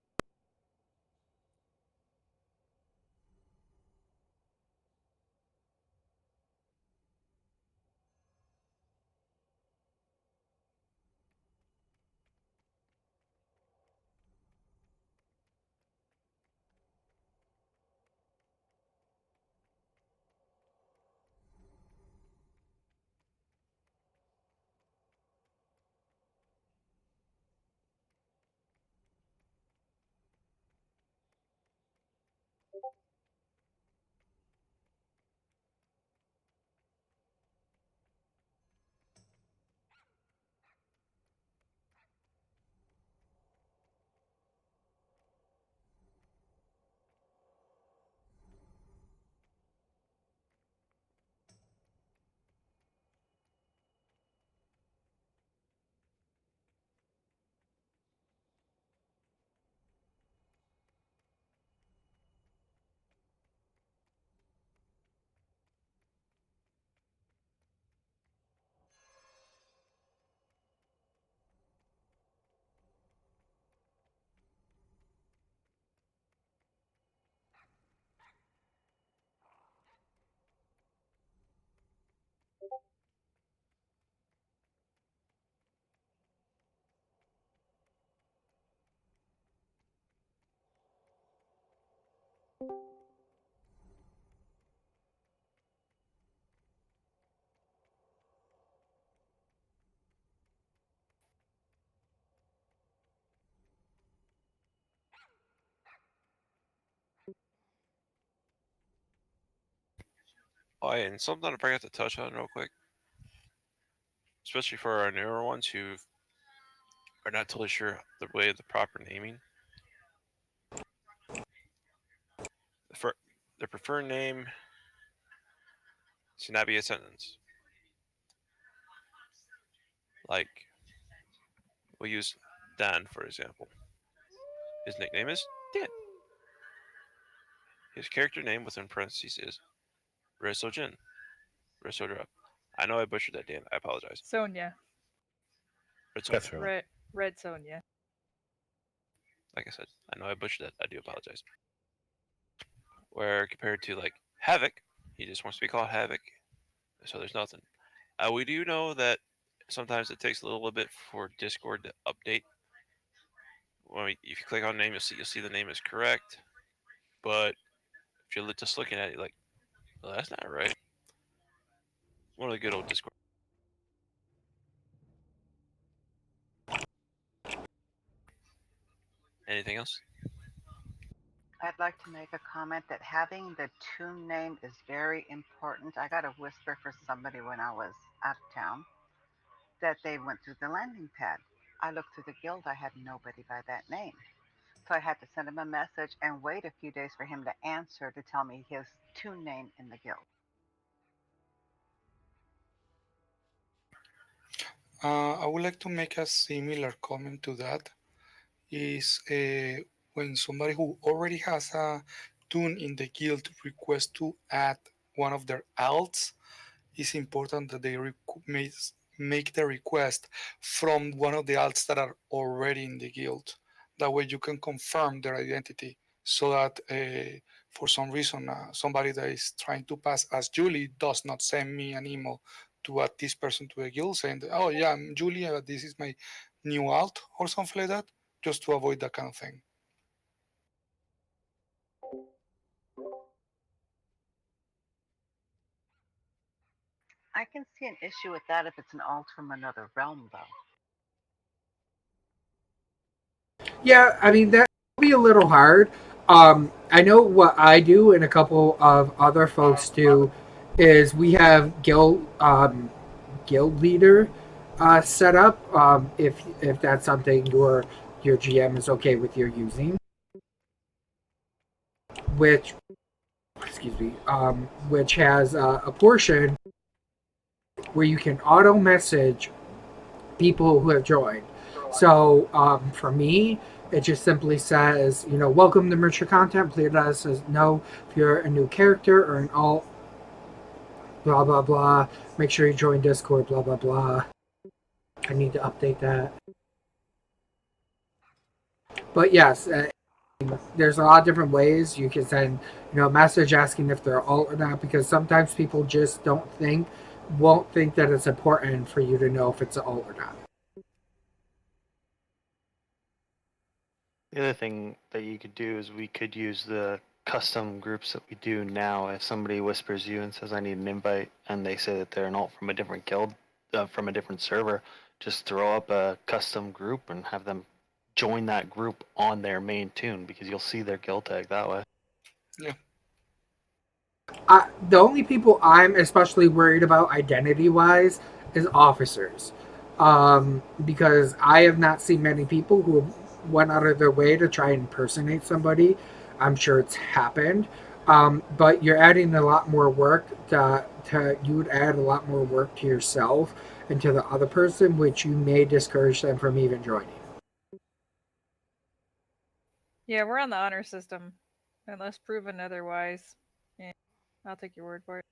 Oh, yeah, and something I forgot to touch on real quick, especially for our newer ones who are not totally sure the way of the proper naming. The preferred name should not be a sentence. Like, we'll use Dan, for example. His nickname is Dan. His character name within parentheses is Resojin. Resodra. I know I butchered that, Dan. I apologize. Sonia. That's Red Sonia. Like I said, I know I butchered that. I do apologize. Where compared to like Havoc, he just wants to be called Havoc, so there's nothing. We do know that sometimes it takes a little bit for Discord to update. If you click on name, you'll see the name is correct, but if you're just looking at it, like, well, that's not right. One of the good old Discord. Anything else? I'd like to make a comment that having the tomb name is very important. I got a whisper for somebody when I was out of town that they went through the landing pad. I looked through the guild, I had nobody by that name. So I had to send him a message and wait a few days for him to answer to tell me his tomb name in the guild. I would like to make a similar comment to that. Is when somebody who already has a tune in the guild requests to add one of their alts, it's important that they make the request from one of the alts that are already in the guild. That way you can confirm their identity, so that for some reason somebody that is trying to pass as Julie does not send me an email to add this person to the guild saying that, oh yeah, I'm Julie, this is my new alt or something like that, just to avoid that kind of thing. I can see an issue with that if it's an alt from another realm, though. Yeah, I mean that would be a little hard. I know what I do and a couple of other folks do is we have guild leader set up. If that's something your GM is okay with your using, which which has a portion where you can auto message people who have joined. So for me, it just simply says, welcome to Merchant Content. Please let us know if you're a new character or an alt, blah, blah, blah. Make sure you join Discord, blah, blah, blah. I need to update that. But yes, there's a lot of different ways you can send, a message asking if they're alt or not, because sometimes people just won't think that it's important for you to know if it's an alt or not. The other thing that you could do is we could use the custom groups that we do now. If somebody whispers you and says, I need an invite, and they say that they're an alt from a different guild, from a different server, just throw up a custom group and have them join that group on their main tune, because you'll see their guild tag that way. Yeah. The only people I'm especially worried about identity-wise is officers. Because I have not seen many people who have went out of their way to try and impersonate somebody. I'm sure it's happened. But you're adding a lot more work you would add a lot more work to yourself and to the other person, which you may discourage them from even joining. Yeah, we're on the honor system, unless proven otherwise. Yeah, I'll take your word for it.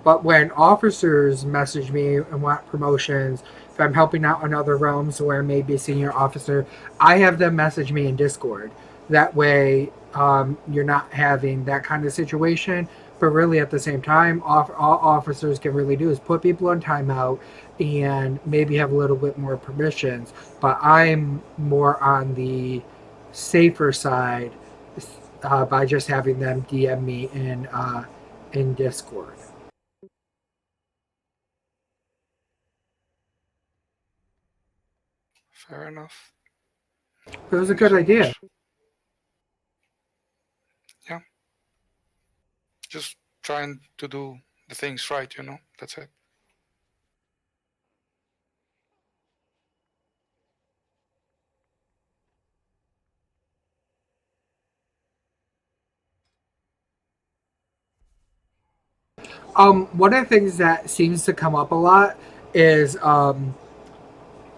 But when officers message me and want promotions, if I'm helping out in other realms where maybe a senior officer, I have them message me in Discord. That way, you're not having that kind of situation. But really, at the same time, all officers can really do is put people on timeout and maybe have a little bit more permissions. But I'm more on the safer side by just having them DM me in Discord. Fair enough. It was a good idea. Yeah. Just trying to do the things right, that's it. One of the things that seems to come up a lot is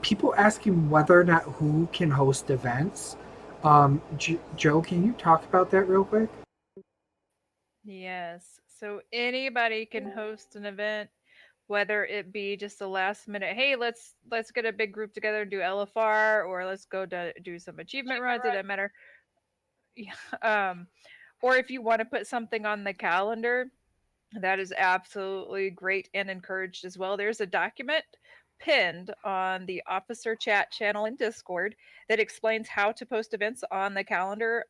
people asking whether or not who can host events. Joe, can you talk about that real quick? Yes. So anybody can host an event, whether it be just a last minute, hey, let's get a big group together and do LFR, or let's go to do some achievement runs. It doesn't matter. Or if you want to put something on the calendar, that is absolutely great and encouraged as well. There's a document pinned on the officer chat channel in Discord that explains how to post events on the calendar.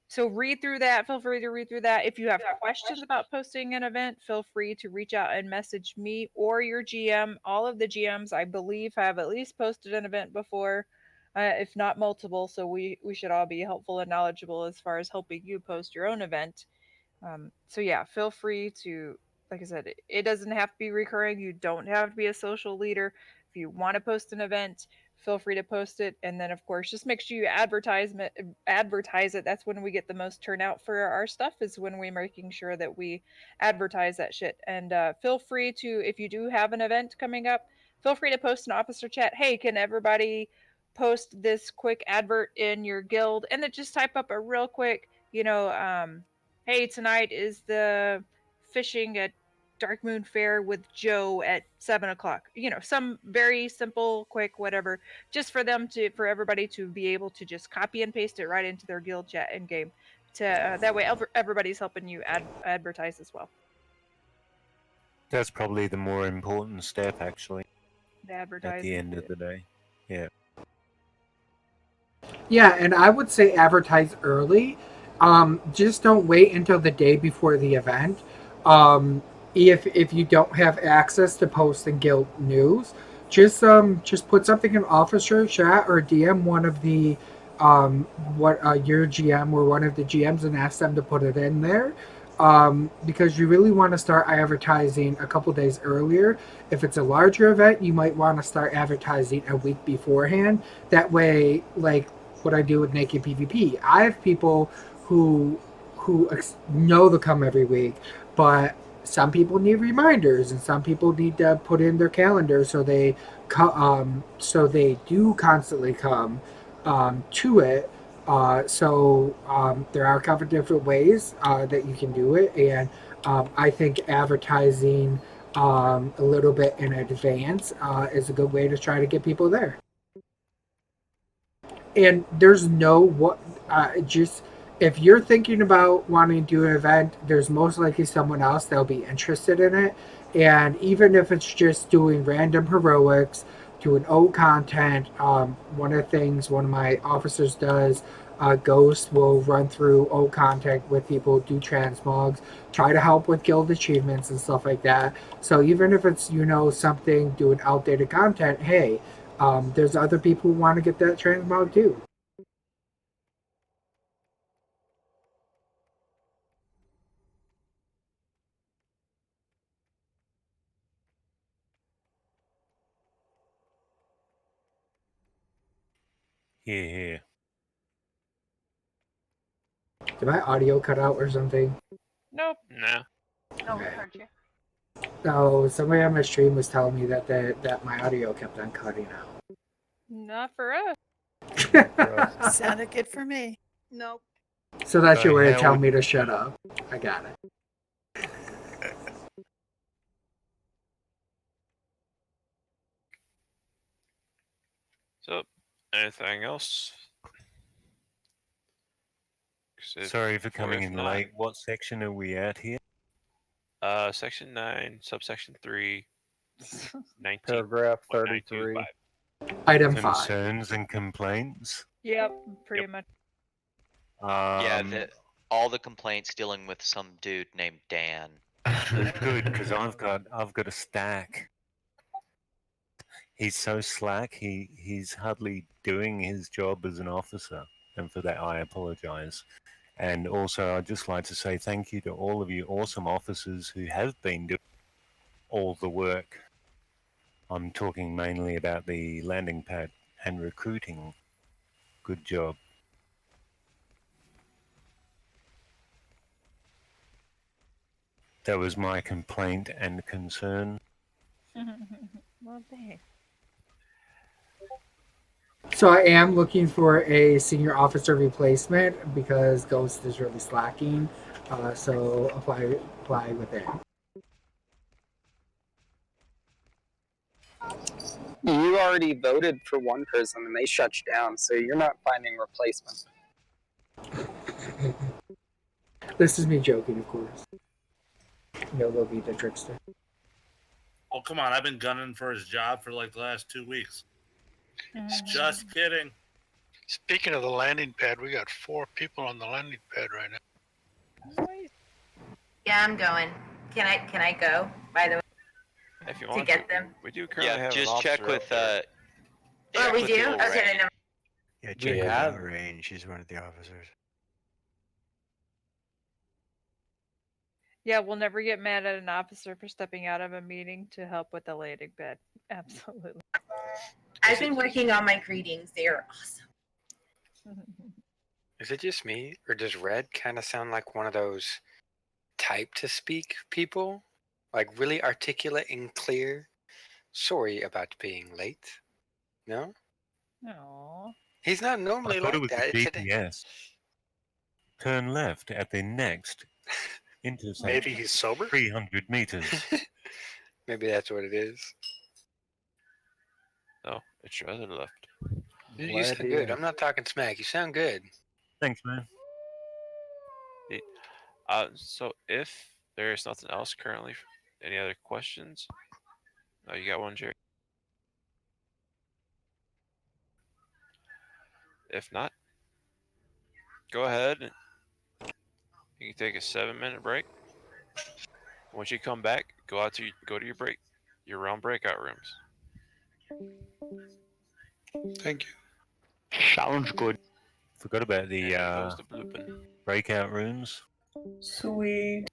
So read through that. Feel free to read through that. If you have questions about posting an event, feel free to reach out and message me or your GM. All of the GMs, I believe, have at least posted an event before, if not multiple. So we should all be helpful and knowledgeable as far as helping you post your own event. So yeah, feel free to, like I said, it doesn't have to be recurring. You don't have to be a social leader. If you want to post an event, feel free to post it. And then of course, just make sure you advertise it. That's when we get the most turnout for our stuff, is when we're making sure that we advertise that shit. And feel free to, if you do have an event coming up, feel free to post an officer chat. Hey, can everybody post this quick advert in your guild, and then just type up a real quick, hey, tonight is the fishing at Dark Moon Fair with Joe at 7 o'clock. Some very simple, quick, whatever, just for everybody to be able to just copy and paste it right into their guild chat in game. To that way, everybody's helping you advertise as well. That's probably the more important step, actually. The At advertising. the end of the day, yeah. Yeah, and I would say advertise early. Just don't wait until the day before the event. If you don't have access to post and guild news, just put something in officer chat or DM one of the your GM or one of the GMs and ask them to put it in there. Because you really want to start advertising a couple days earlier. If it's a larger event, you might want to start advertising a week beforehand. That way, like what I do with Naked PvP, I have people who know to come every week, but some people need reminders, and some people need to put in their calendar so they do constantly come to it. There are a couple of different ways that you can do it, and I think advertising a little bit in advance is a good way to try to get people there. And there's just if you're thinking about wanting to do an event, there's most likely someone else that'll be interested in it. And even if it's just doing random heroics, doing old content, one of the things one of my officers does, Ghost will run through old content with people, do transmogs, try to help with guild achievements and stuff like that. So even if it's something doing outdated content, hey, there's other people who want to get that transmog too. Yeah. Did my audio cut out or something? Nope. No. No, we heard you. No, somebody on my stream was telling me that my audio kept on cutting out. Not for us. Sounded good for me. Nope. So that's your way of how telling would- me to shut up. I got it. So, anything else? 'Cause Sorry for if coming in not, late. What section are we at here? Section 9, subsection 3, 19. Paragraph 33. Item 5. Concerns and complaints. Yep, pretty much. Yeah, all the complaints dealing with some dude named Dan. Good, because I've got a stack. He's so slack. He's hardly doing his job as an officer, and for that I apologize. And also, I'd just like to say thank you to all of you awesome officers who have been doing all the work. I'm talking mainly about the landing pad and recruiting. Good job. That was my complaint and concern. Well, thanks. So I am looking for a senior officer replacement because Ghost is really slacking. So apply within. You already voted for one person and they shut you down, so you're not finding replacements. This is me joking, of course. They'll be the trickster. Oh, come on. I've been gunning for his job for like the last 2 weeks. Just kidding. Speaking of the landing pad, we got 4 people on the landing pad right now. Yeah, I'm going. Can I go, by the way? If you To want get them? We do currently have an just check officer with up there. Oh, we with do? the little Okay, range. never. Yeah, We check with have- Range. She's one of the officers. Yeah, we'll never get mad at an officer for stepping out of a meeting to help with the landing pad. Absolutely. I've been working on my greetings. They are awesome. Is it just me, or does Red kind of sound like one of those type to speak people? Like really articulate and clear? Sorry about being late. No? No. He's not I normally thought it like was that. a Today. GPS. Turn left at the next intersection. Maybe he's sober? 300 meters. Maybe that's what it is. No, it's your other left. You Glad sound to good. hear. I'm not talking smack. You sound good. Thanks, man. So if there is nothing else currently, any other questions? Oh, you got one, Jerry. If not, go ahead. You can take a 7-minute break. Once you come back, go to your round breakout rooms. Thank you. Sounds good. Forgot about the And there goes the blooping. breakout rooms. Sweet.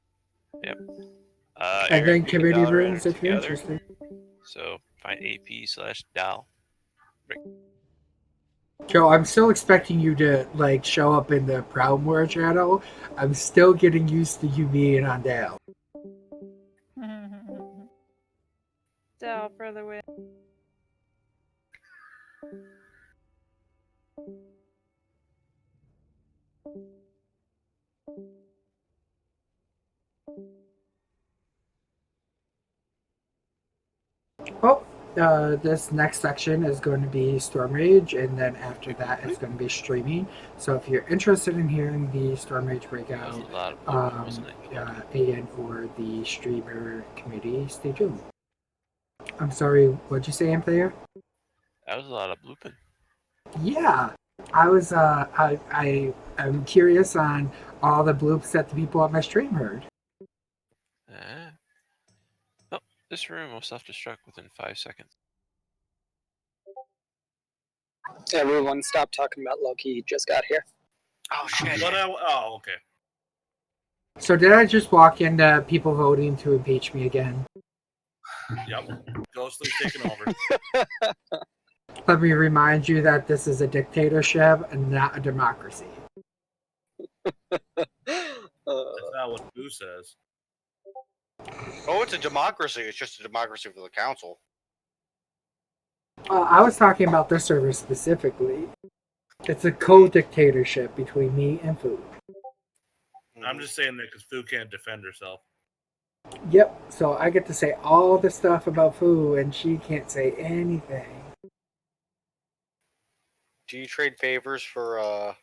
Yep. And Eric, then you and committee Dal are in rooms if you're together. interested. So find AP/Dal. Joe, I'm still expecting you to like show up in the Proudmoore channel. I'm still getting used to you being on Dale. Dal for the win. Oh, this next section is going to be Storm Rage, and then after that it's going to be streaming. So if you're interested in hearing the Storm Rage breakout, That was a lot of blooping, wasn't it? and or the streamer committee, stay tuned. I'm sorry, what'd you say, Ampere? That was a lot of blooping. Yeah, I was. I'm curious on all the bloops that the people on my stream heard. Oh, this room will self-destruct within 5 seconds. Everyone, stop talking about Loki. He just got here. Oh shit! Okay. So did I just walk into people voting to impeach me again? Yep. Ghostly's taking over. Let me remind you that this is a dictatorship and not a democracy. That's not what Boo says. Oh, it's a democracy. It's just a democracy for the council. I was talking about this server specifically. It's a co-dictatorship between me and Fu. I'm just saying that because Fu can't defend herself. Yep, so I get to say all the stuff about Fu and she can't say anything. Do you trade favors for,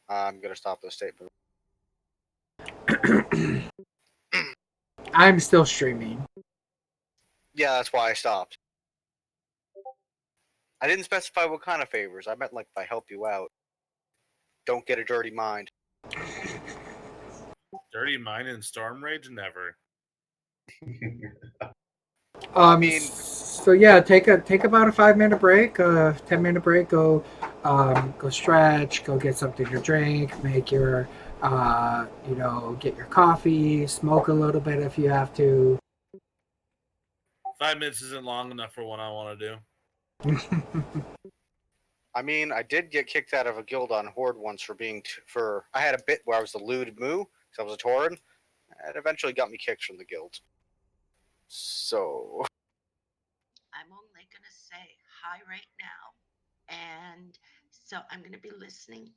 I'm gonna stop this statement. I'm still streaming. Yeah, that's why I stopped. I didn't specify what kind of favors. I meant like if I help you out. Don't get a dirty mind. Dirty Mind and Storm Rage? Never. I mean, so yeah, take about a 5-minute break, 10-minute break. Go stretch. Go get something to drink. Make your, get your coffee. Smoke a little bit if you have to. 5 minutes isn't long enough for what I want to do. I mean, I did get kicked out of a guild on Horde once for I had a bit where I was the lewd moo, because I was a Tauren. It eventually got me kicked from the guild. So... I'm only going to say hi right now. And so I'm going to be listening,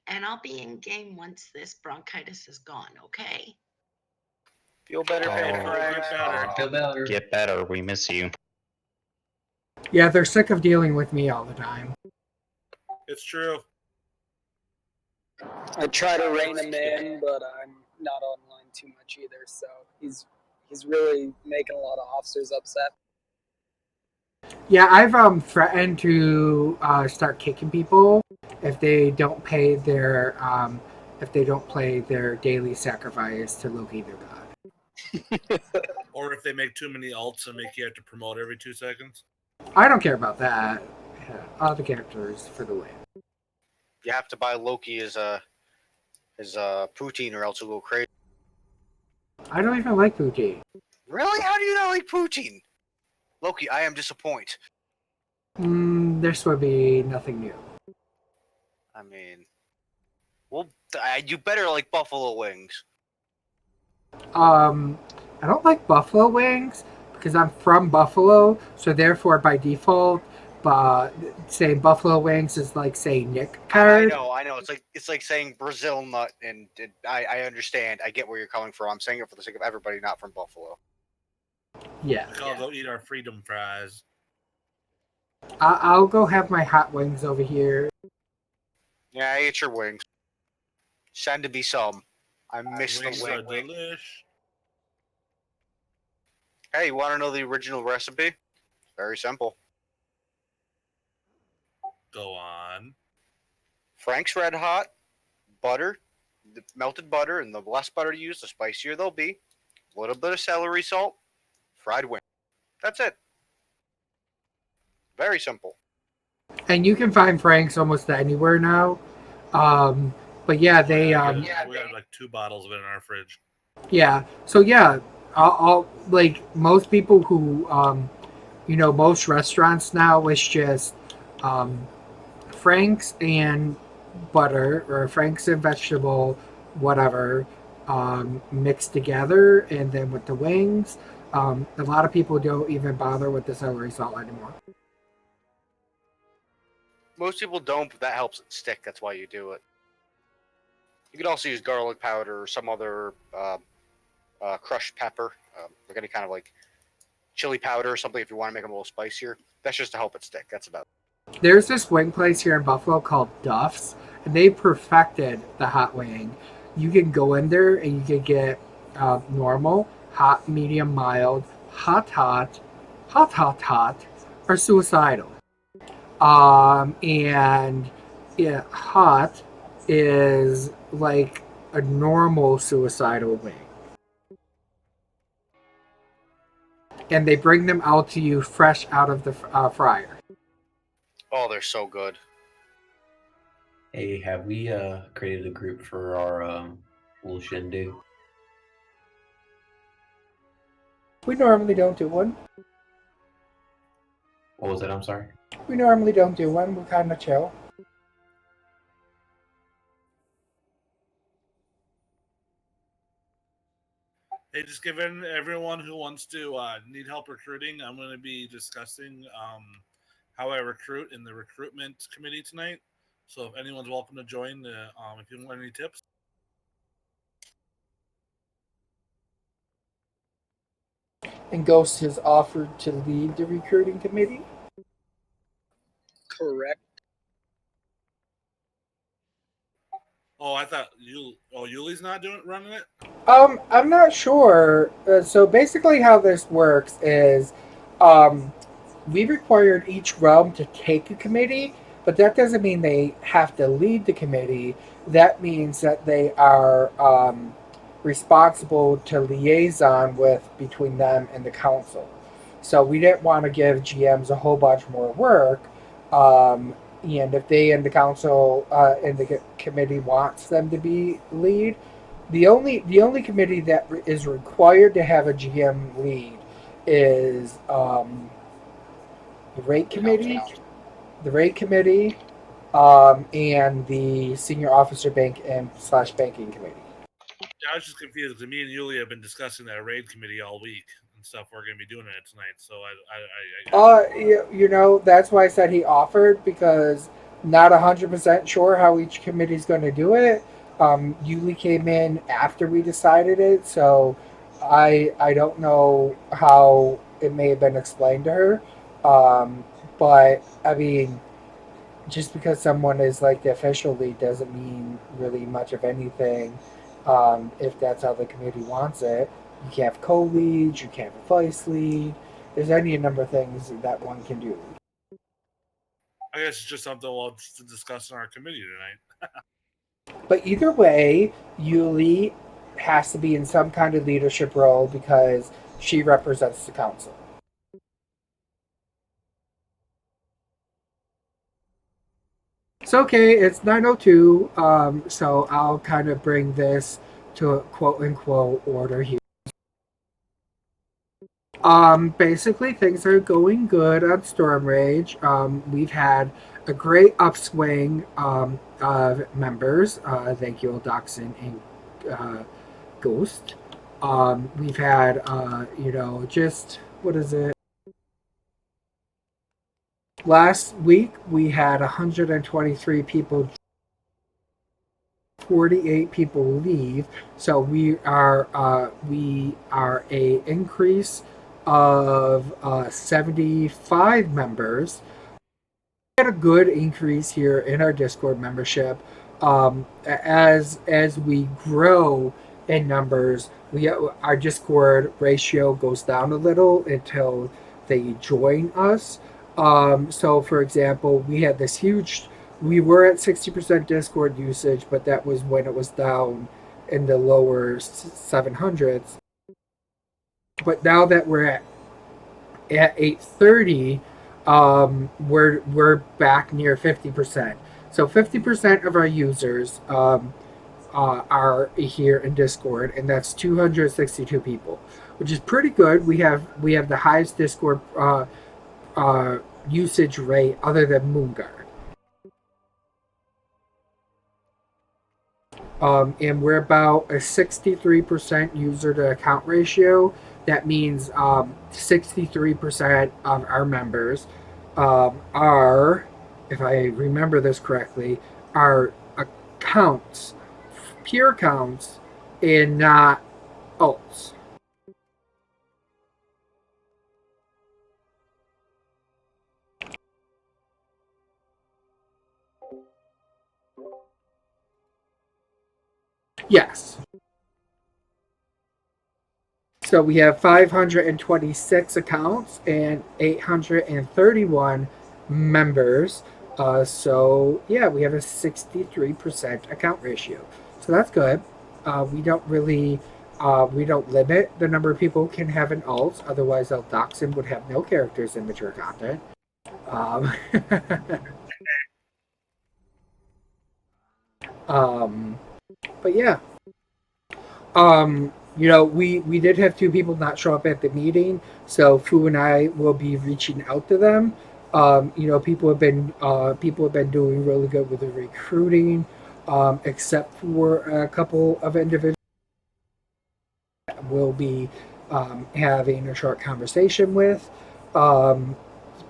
and I'll be in game once this bronchitis is gone, okay? Feel better, Feel better. Get better. We miss you. Yeah, they're sick of dealing with me all the time. It's true. I try to rein him in, but I'm not online too much either. So he's really making a lot of officers upset. Yeah, I've threatened to start kicking people if they don't pay their play their daily sacrifice to Loki their god. Or if they make too many alts and make you have to promote every 2 seconds. I don't care about that. Yeah, all the characters for the win. You have to buy Loki as poutine or else he'll go crazy. I don't even like poutine. Really? How do you not like poutine? Loki, I am disappointed. This would be nothing new. I mean, well, you better like buffalo wings. I don't like buffalo wings because I'm from Buffalo, so therefore by default, saying Buffalo Wings is like saying Nick I card. know. It's like saying Brazil nut, and I understand. I get where you're coming from. I'm saying it for the sake of everybody, not from Buffalo. Yeah. We can all go eat our freedom fries. I'll go have my hot wings over here. Yeah, I ate your wings. Send to be some. I miss Wings the are wing. delish. Hey, you want to know the original recipe? Very simple. Go on. Frank's Red Hot, butter, the melted butter, and the less butter you use, the spicier they'll be. A little bit of celery salt, fried wing. That's it. Very simple. And you can find Frank's almost anywhere now. But yeah, they we got like 2 bottles of it in our fridge. yeah. So yeah, I'll like most people who most restaurants now it's just Frank's and butter or Frank's and vegetable whatever mixed together, and then with the wings. A lot of people don't even bother with the celery salt anymore. Most people don't, but that helps it stick. That's why you do it. You could also use garlic powder or some other crushed pepper, like any kind of like chili powder or something if you want to make them a little spicier. That's just to help it stick. That's about it. There's this wing place here in Buffalo called Duff's, and they perfected the hot wing. You can go in there and you can get normal, hot, medium, mild, hot, or suicidal. And yeah, hot is like a normal suicidal wing. And they bring them out to you fresh out of the fryer. Oh, they're so good. Hey, have we created a group for our little shindig? We normally don't do one. What was it? I'm sorry. We normally don't do one. We're kind of chill. Hey, just given everyone who wants to need help recruiting, I'm going to be discussing how I recruit in the recruitment committee tonight. So if anyone's welcome to join, if you want any tips. And Ghost has offered to lead the recruiting committee. Correct. Oh, I thought Yuli's not running it? I'm not sure. So basically how this works is we required each realm to take a committee, but that doesn't mean they have to lead the committee. That means that they are responsible to liaison with between them and the council. So we didn't want to give GMs a whole bunch more work. And if they and the council and the committee wants them to be lead, the only committee that is required to have a GM lead is the rate committee, and the senior officer bank and / banking committee. I was just confused because me and Yuli have been discussing that raid committee all week and stuff. We're going to be doing it tonight, so That's why I said he offered, because not 100% sure how each committee is going to do it. Yuli came in after we decided it, so I don't know how it may have been explained to her. But I mean, just because someone is like the official lead doesn't mean really much of anything. If that's how the committee wants it, you can't have co-leads, you can't have a vice lead. There's any number of things that one can do. I guess it's just something we'll discuss in our committee tonight. But either way, Yuli has to be in some kind of leadership role because she represents the council. It's okay, it's 9:02, so I'll kind of bring this to a quote-unquote order here. Basically, things are going good on Storm Rage. We've had a great upswing of members. Thank you, Doxin and Ghost. We've had, just, what is it? last week we had 123 people, 48 people leave. So we are a increase of 75 members. We had a good increase here in our Discord membership. As we grow in numbers, our Discord ratio goes down a little until they join us. So for example, we had this huge. We were at 60% Discord usage, but that was when it was down in the lower 700s. But now that we're at 830, we're back near 50%. So 50% of our users are here in Discord, and that's 262 people, which is pretty good. We have the highest Discord usage rate other than Moonguard. And we're about a 63% user to account ratio. That means 63% of our members are, if I remember this correctly, are accounts, pure accounts, and not alts. Yes. So we have 526 accounts and 831 members. So yeah, we have a 63% account ratio. So that's good. We don't limit the number of people who can have an alt. Otherwise, Eldoxin would have no characters in mature content. But yeah. We did have 2 people not show up at the meeting, so Fu and I will be reaching out to them. People have been doing really good with the recruiting, except for a couple of individuals that we'll be having a short conversation with. But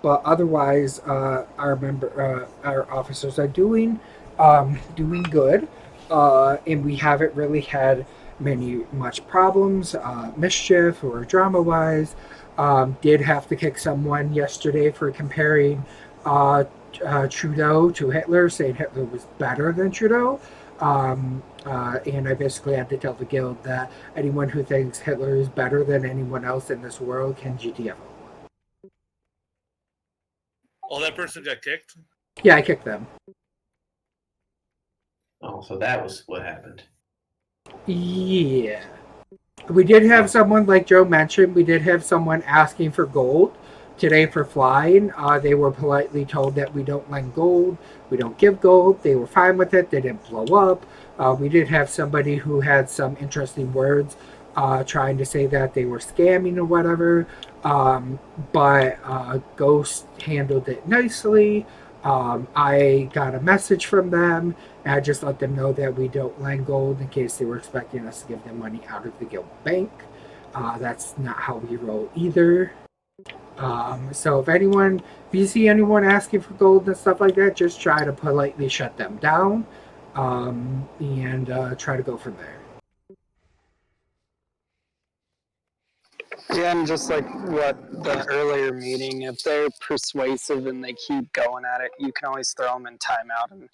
otherwise, our officers are doing good, and we haven't really had much problems, mischief or drama-wise. Did have to kick someone yesterday for comparing Trudeau to Hitler, saying Hitler was better than Trudeau. And I basically had to tell the guild that anyone who thinks Hitler is better than anyone else in this world can GTFO. Oh, that person got kicked? Yeah, I kicked them. Oh, so that was what happened. Yeah. We did have someone, like Joe mentioned, we did have someone asking for gold today for flying. They were politely told that we don't lend gold, we don't give gold. They were fine with it. They didn't blow up. We did have somebody who had some interesting words trying to say that they were scamming or whatever. But Ghost handled it nicely. I got a message from them, and I just let them know that we don't lend gold in case they were expecting us to give them money out of the guild bank. That's not how we roll either. So if you see anyone asking for gold and stuff like that, just try to politely shut them down, and try to go from there. Yeah, and just like what the earlier meeting, if they're persuasive and they keep going at it, you can always throw them in timeout. And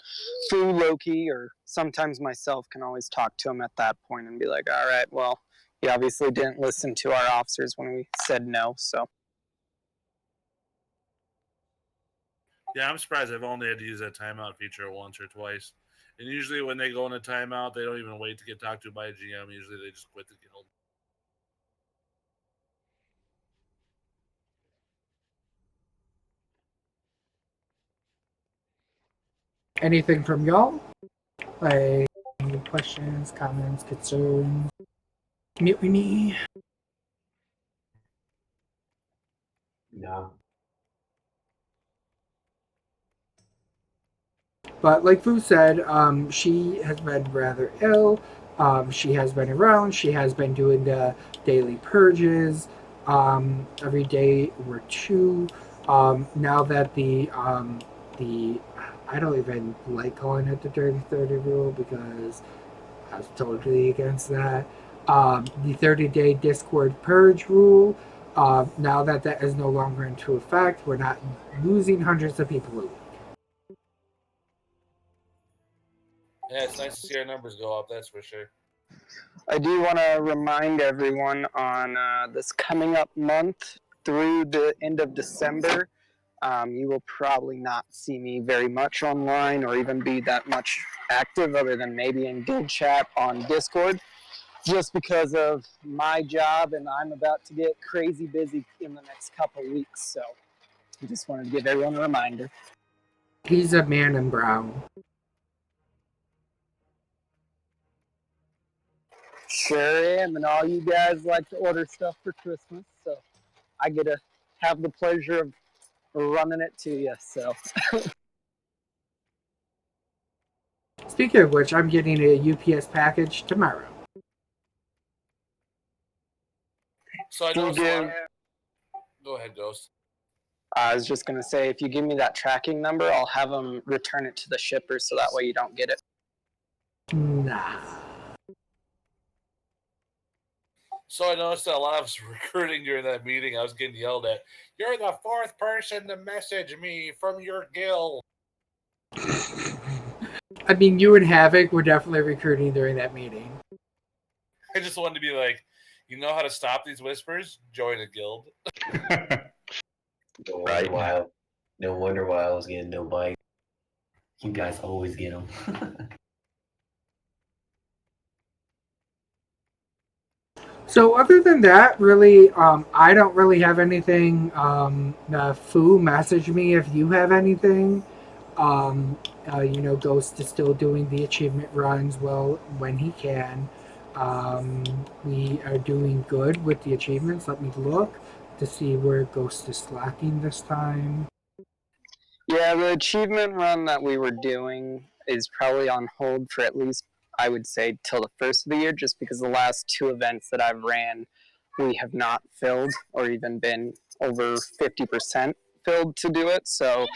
Fu, Loki, or sometimes myself can always talk to them at that point and be like, all right, well, you obviously didn't listen to our officers when we said no, so. Yeah, I'm surprised I've only had to use that timeout feature once or twice. And usually when they go into timeout, they don't even wait to get talked to by a GM. Usually they just quit the guild. Anything from y'all? Like, any questions, comments, concerns? Mutiny? No. But like Fu said, she has been rather ill. She has been around. She has been doing the daily purges every day or two. Now that the I don't even like calling it the 30-30 rule because I was totally against that. The 30-day Discord purge rule. Now that that is no longer into effect, we're not losing hundreds of people a week. Yeah, it's nice to see our numbers go up. That's for sure. I do want to remind everyone on this coming up month through the end of December, you will probably not see me very much online or even be that much active other than maybe in guild chat on Discord, just because of my job, and I'm about to get crazy busy in the next couple weeks. So I just wanted to give everyone a reminder. He's a man in brown. Sure am, and all you guys like to order stuff for Christmas, so I get to have the pleasure of running it to you. So. Speaking of which, I'm getting a UPS package tomorrow. So I know. Go ahead, Ghost. I was just gonna say, if you give me that tracking number, I'll have them return it to the shipper, so that way you don't get it. Nah. So I noticed that a lot of us were recruiting during that meeting. I was getting yelled at. You're the fourth person to message me from your guild. I mean, you and Havoc were definitely recruiting during that meeting. I just wanted to be like, you know how to stop these whispers? Join a guild. No wonder why I was getting no bite. You guys always get them. So other than that, really, I don't really have anything. Fu, message me if you have anything. Ghost is still doing the achievement runs well when he can. We are doing good with the achievements. Let me look to see where Ghost is slacking this time. Yeah, the achievement run that we were doing is probably on hold for at least, I would say, till the first of the year, just because the last two events that I've ran, we have not filled or even been over 50% filled to do it. So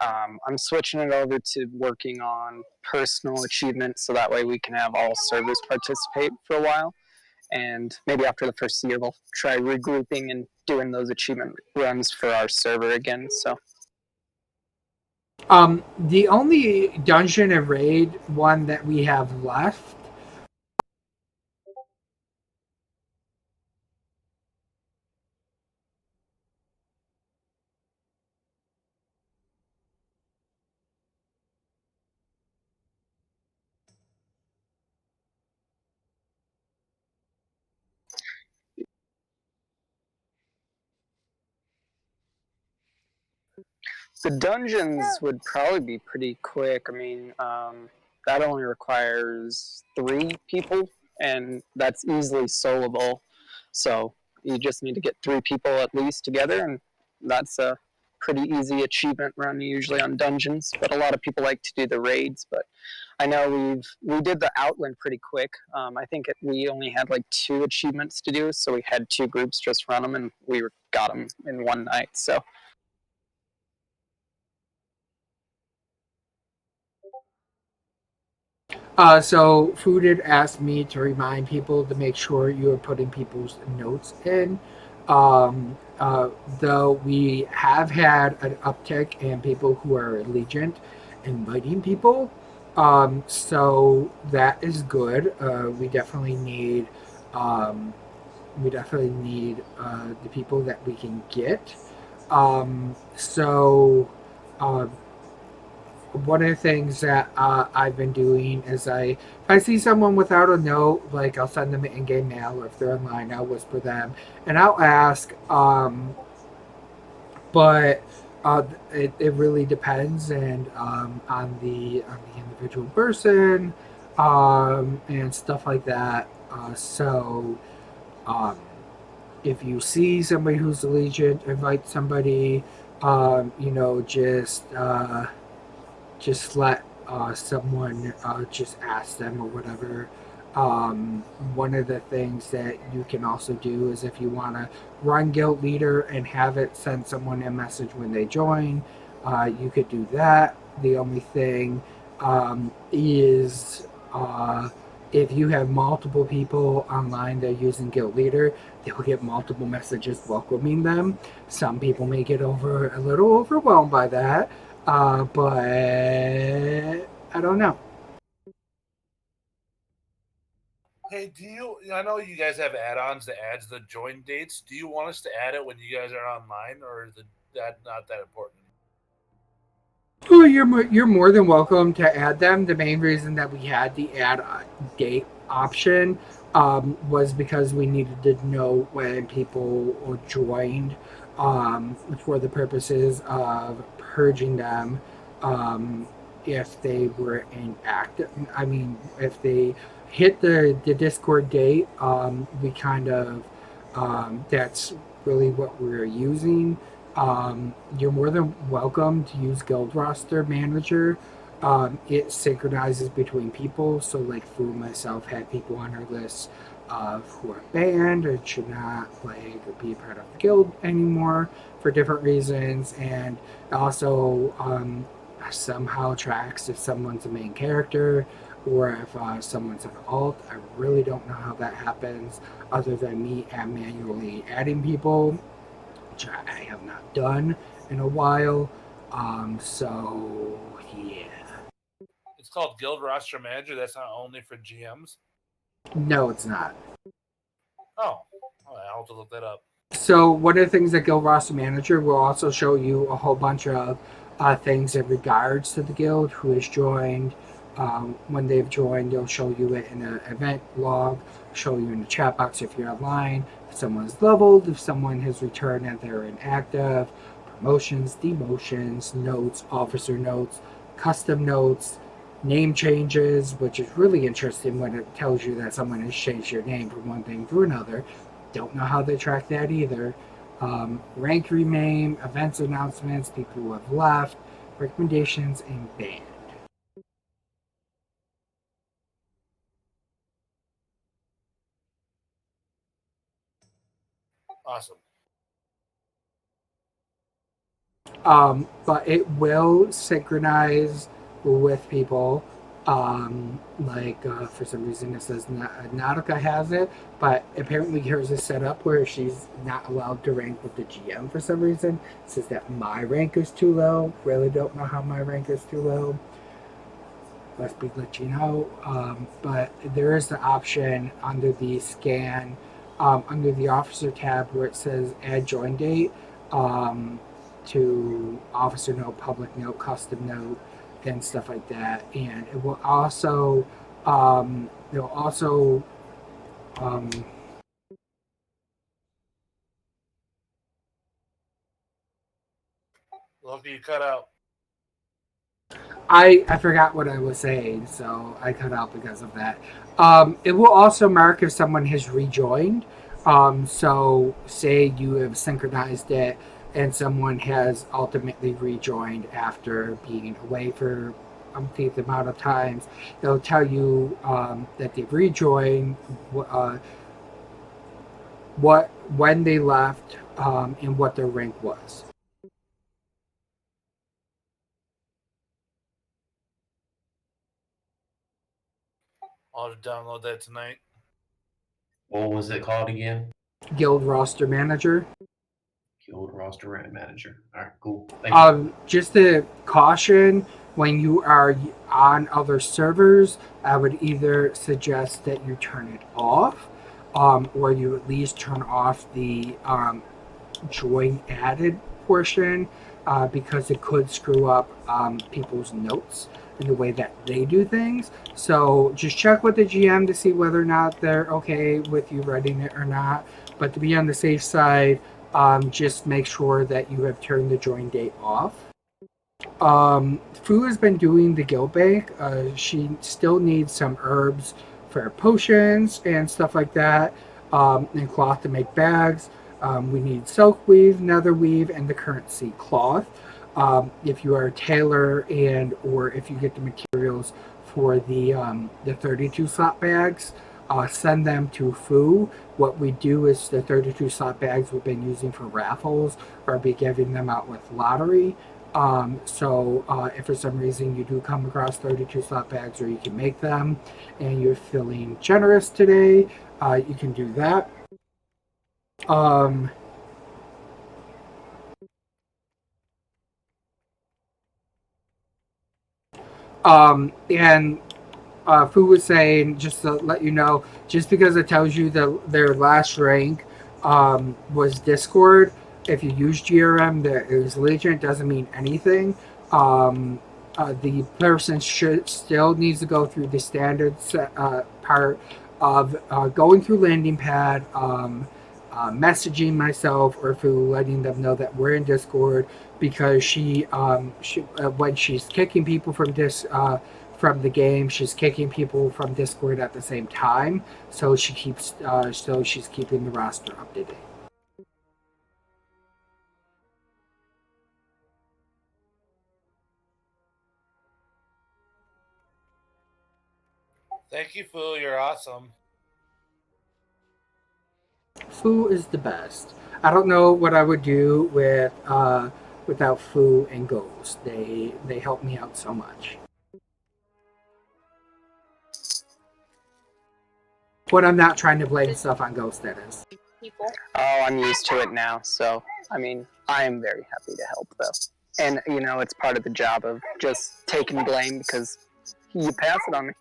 I'm switching it over to working on personal achievements, so that way we can have all servers participate for a while. And maybe after the first year, we'll try regrouping and doing those achievement runs for our server again. So. The only dungeon and raid one that we have left The dungeons would probably be pretty quick. I mean, that only requires 3 people, and that's easily soloable. So you just need to get 3 people at least together, and that's a pretty easy achievement run usually on dungeons. But a lot of people like to do the raids. But I know we did the Outland pretty quick. I think we only had like 2 achievements to do, so we had 2 groups just run them, and we got them in one night. So. So Food had asked me to remind people to make sure you are putting people's notes in. Though we have had an uptick in people who are Allegiant inviting people. So that is good. We definitely need the people that we can get. One of the things that I've been doing is if I see someone without a note, like I'll send them an in-game mail, or if they're online, I'll whisper them and I'll ask. But it really depends and on the individual person and stuff like that. If you see somebody who's Allegiant, invite somebody. Just let someone just ask them or whatever. One of the things that you can also do is if you want to run guild leader and have it send someone a message when they join, you could do that. The only thing is if you have multiple people online that are using guild leader, they will get multiple messages welcoming them. Some people may get a little overwhelmed by that, but I don't know. Hey, I know you guys have add-ons that adds the join dates. Do you want us to add it when you guys are online, or is that not that important? Well, you're more than welcome to add them. The main reason that we had the add date option was because we needed to know when people joined for the purposes of purging them if they were inactive. I mean, if they hit the Discord date, we kind of that's really what we're using. You're more than welcome to use Guild Roster Manager. It synchronizes between people. So, like, Fu and myself had people on our list who are banned or should not be a part of the guild anymore for different reasons, and also somehow tracks if someone's a main character or if someone's an alt. I really don't know how that happens, other than me manually adding people, which I have not done in a while. So yeah. It's called Guild Roster Manager. That's not only for GMs. No, it's not. Oh, I'll have to look that up. So one of the things that Guild Roster Manager will also show you a whole bunch of things in regards to the guild, who has joined. When they've joined, they'll show you it in an event log, show you in the chat box if you're online, if someone's leveled, if someone has returned and they're inactive, promotions, demotions, notes, officer notes, custom notes, name changes, which is really interesting when it tells you that someone has changed your name from one thing to another. Don't know how they track that either. Rank rename, events announcements, people who have left, recommendations, and banned. Awesome. But it will synchronize with people. For some reason it says Nautica has it, but apparently hers is set up where she's not allowed to rank with the GM for some reason. It says that my rank is too low. Really don't know how my rank is too low. Must be glitching out. But there is the option under the scan, under the officer tab where it says add join date, to officer note, public note, custom note, and stuff like that. And it will also Loki, you cut out. I forgot what I was saying, so I cut out because of that. It will also mark if someone has rejoined. So say you have synchronized it and someone has ultimately rejoined after being away for umpteenth amount of times, it'll tell you that they've rejoined, when they left, and what their rank was. I'll download that tonight. What was it called again? Guild Roster Manager. Guild Roster Manager. All right, cool. Thank you. Just a caution, when you are on other servers, I would either suggest that you turn it off, or you at least turn off the join added portion, because it could screw up people's notes in the way that they do things. So just check with the GM to see whether or not they're okay with you writing it or not. But to be on the safe side, just make sure that you have turned the join date off. Fu has been doing the guild bank. She still needs some herbs for potions and stuff like that, and cloth to make bags. We need silk weave, nether weave, and the currency cloth. If you are a tailor or if you get the materials for the 32 slot bags, send them to Fu. What we do is the 32 slot bags we've been using for raffles or be giving them out with lottery. So if for some reason you do come across 32 slot bags or you can make them and you're feeling generous today, you can do that. And Fu was saying, just to let you know, just because it tells you that their last rank was Discord, if you use GRM that it was Legion, it doesn't mean anything. The person still needs to go through the standard part of going through landing pad, messaging myself or Fu, letting them know that we're in Discord, because she when she's kicking people from the game, she's kicking people from Discord at the same time, so she keeps she's keeping the roster up to date. Thank you, Fu. You're awesome. Fu is the best. I don't know what I would do with without Fu and Ghost. They help me out so much. But I'm not trying to blame stuff on Ghost, that is. Oh, I'm used to it now. So, I mean, I am very happy to help, though. And, you know, it's part of the job of just taking blame because you pass it on me.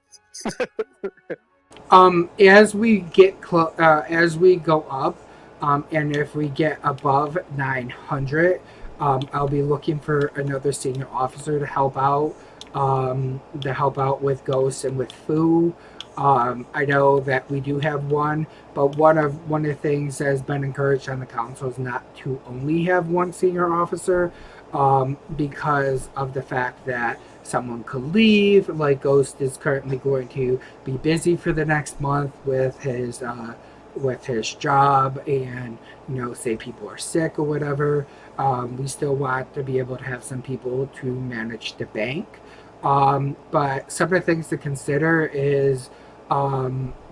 As we get as we go up, and if we get above 900, I'll be looking for another senior officer to help out with Ghost and with Fu. I know that we do have one, but one of the things that has been encouraged on the council is not to only have one senior officer, because of the fact that someone could leave. Like Ghost is currently going to be busy for the next month with his job, and say people are sick or whatever. We still want to be able to have some people to manage the bank. But some of the things to consider is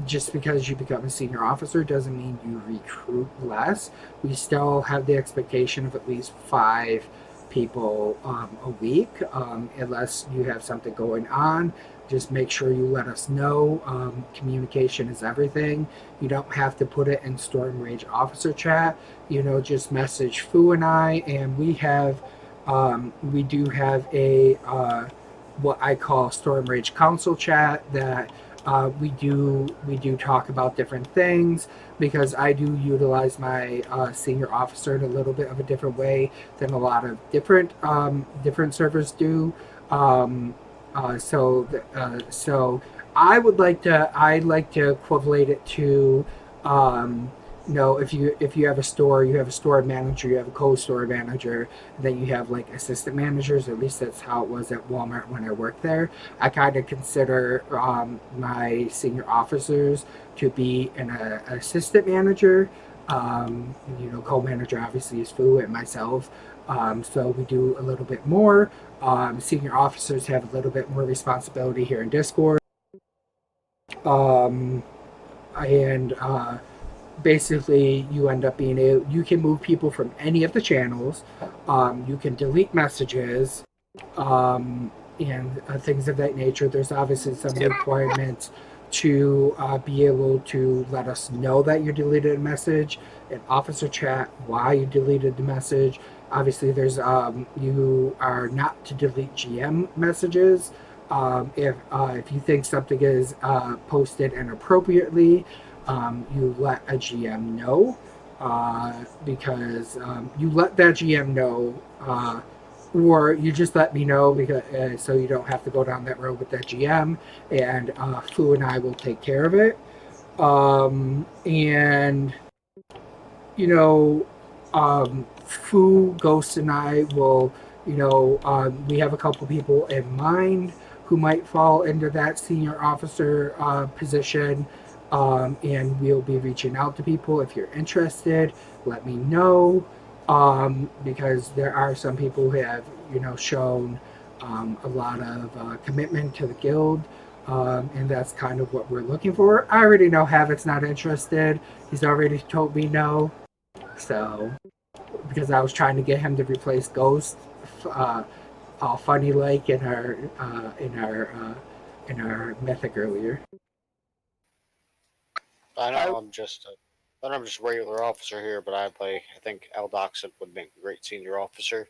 just because you become a senior officer doesn't mean you recruit less. We still have the expectation of at least 5 people a week, unless you have something going on. Just make sure you let us know. Communication is everything. You don't have to put it in Storm Rage officer chat. Just message Fu and I, and we do have a what I call Storm Rage Council chat that we do talk about different things, because I do utilize my senior officer in a little bit of a different way than a lot of different servers do. So I'd like to equivalent it to if you have a store, you have a store manager, you have a co-store manager, then you have like assistant managers. At least that's how it was at Walmart when I worked there. I kind of consider my senior officers to be an assistant manager. Co-manager obviously is Fu and myself. So we do a little bit more. Senior officers have a little bit more responsibility here in Discord. Basically, you end up being you can move people from any of the channels. You can delete messages, and things of that nature. There's obviously some requirements to be able to let us know that you deleted a message, an officer chat, why you deleted the message. Obviously, there's you are not to delete GM messages. If you think something is posted inappropriately, you let a GM know, because you let that GM know, or you just let me know, because so you don't have to go down that road with that GM, and Fu and I will take care of it. Fu, Ghost, and I will, we have a couple people in mind who might fall into that senior officer position. And we'll be reaching out to people. If you're interested, let me know, because there are some people who have, shown a lot of commitment to the guild. And that's kind of what we're looking for. I already know Havoc's not interested. He's already told me no. So, because I was trying to get him to replace Ghost, all funny like in our mythic earlier. I know I'm just a regular officer here, but I think Eldoxin would make a great senior officer.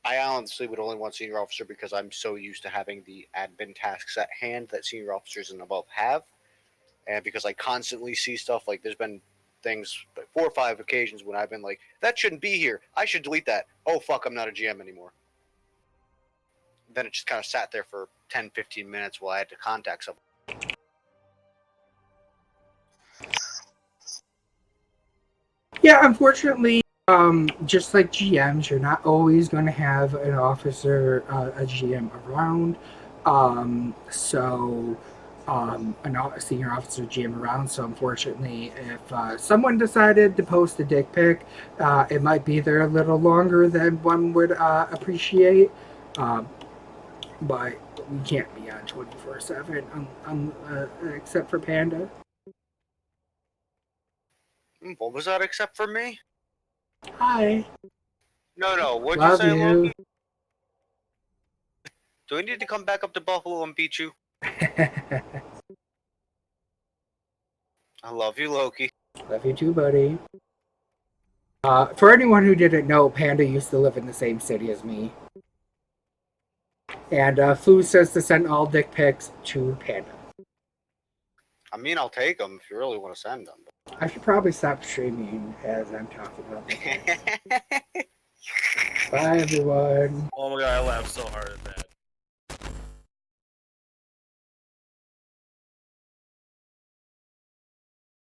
I honestly would only want senior officer because I'm so used to having the admin tasks at hand that senior officers and above have, and because I constantly see stuff like there's been things, 4 or 5 occasions when I've been like, that shouldn't be here. I should delete that. Oh fuck, I'm not a GM anymore. Then it just kind of sat there for 10, 15 minutes while I had to contact someone. Yeah, unfortunately, just like GMs, you're not always going to have an officer, a GM around. A senior officer GM around. So unfortunately, if someone decided to post a dick pic, it might be there a little longer than one would appreciate. But we can't be on 24/7 except for Panda. What was that except for me? Hi. No. What'd Love you say, you. Loki? Do we need to come back up to Buffalo and beat you? I love you, Loki. Love you too, buddy. For anyone who didn't know, Panda used to live in the same city as me. And Foo says to send all dick pics to Panda. I mean, I'll take them if you really want to send them. I should probably stop streaming as I'm talking about this. Bye, everyone. Oh my god, I laughed so hard.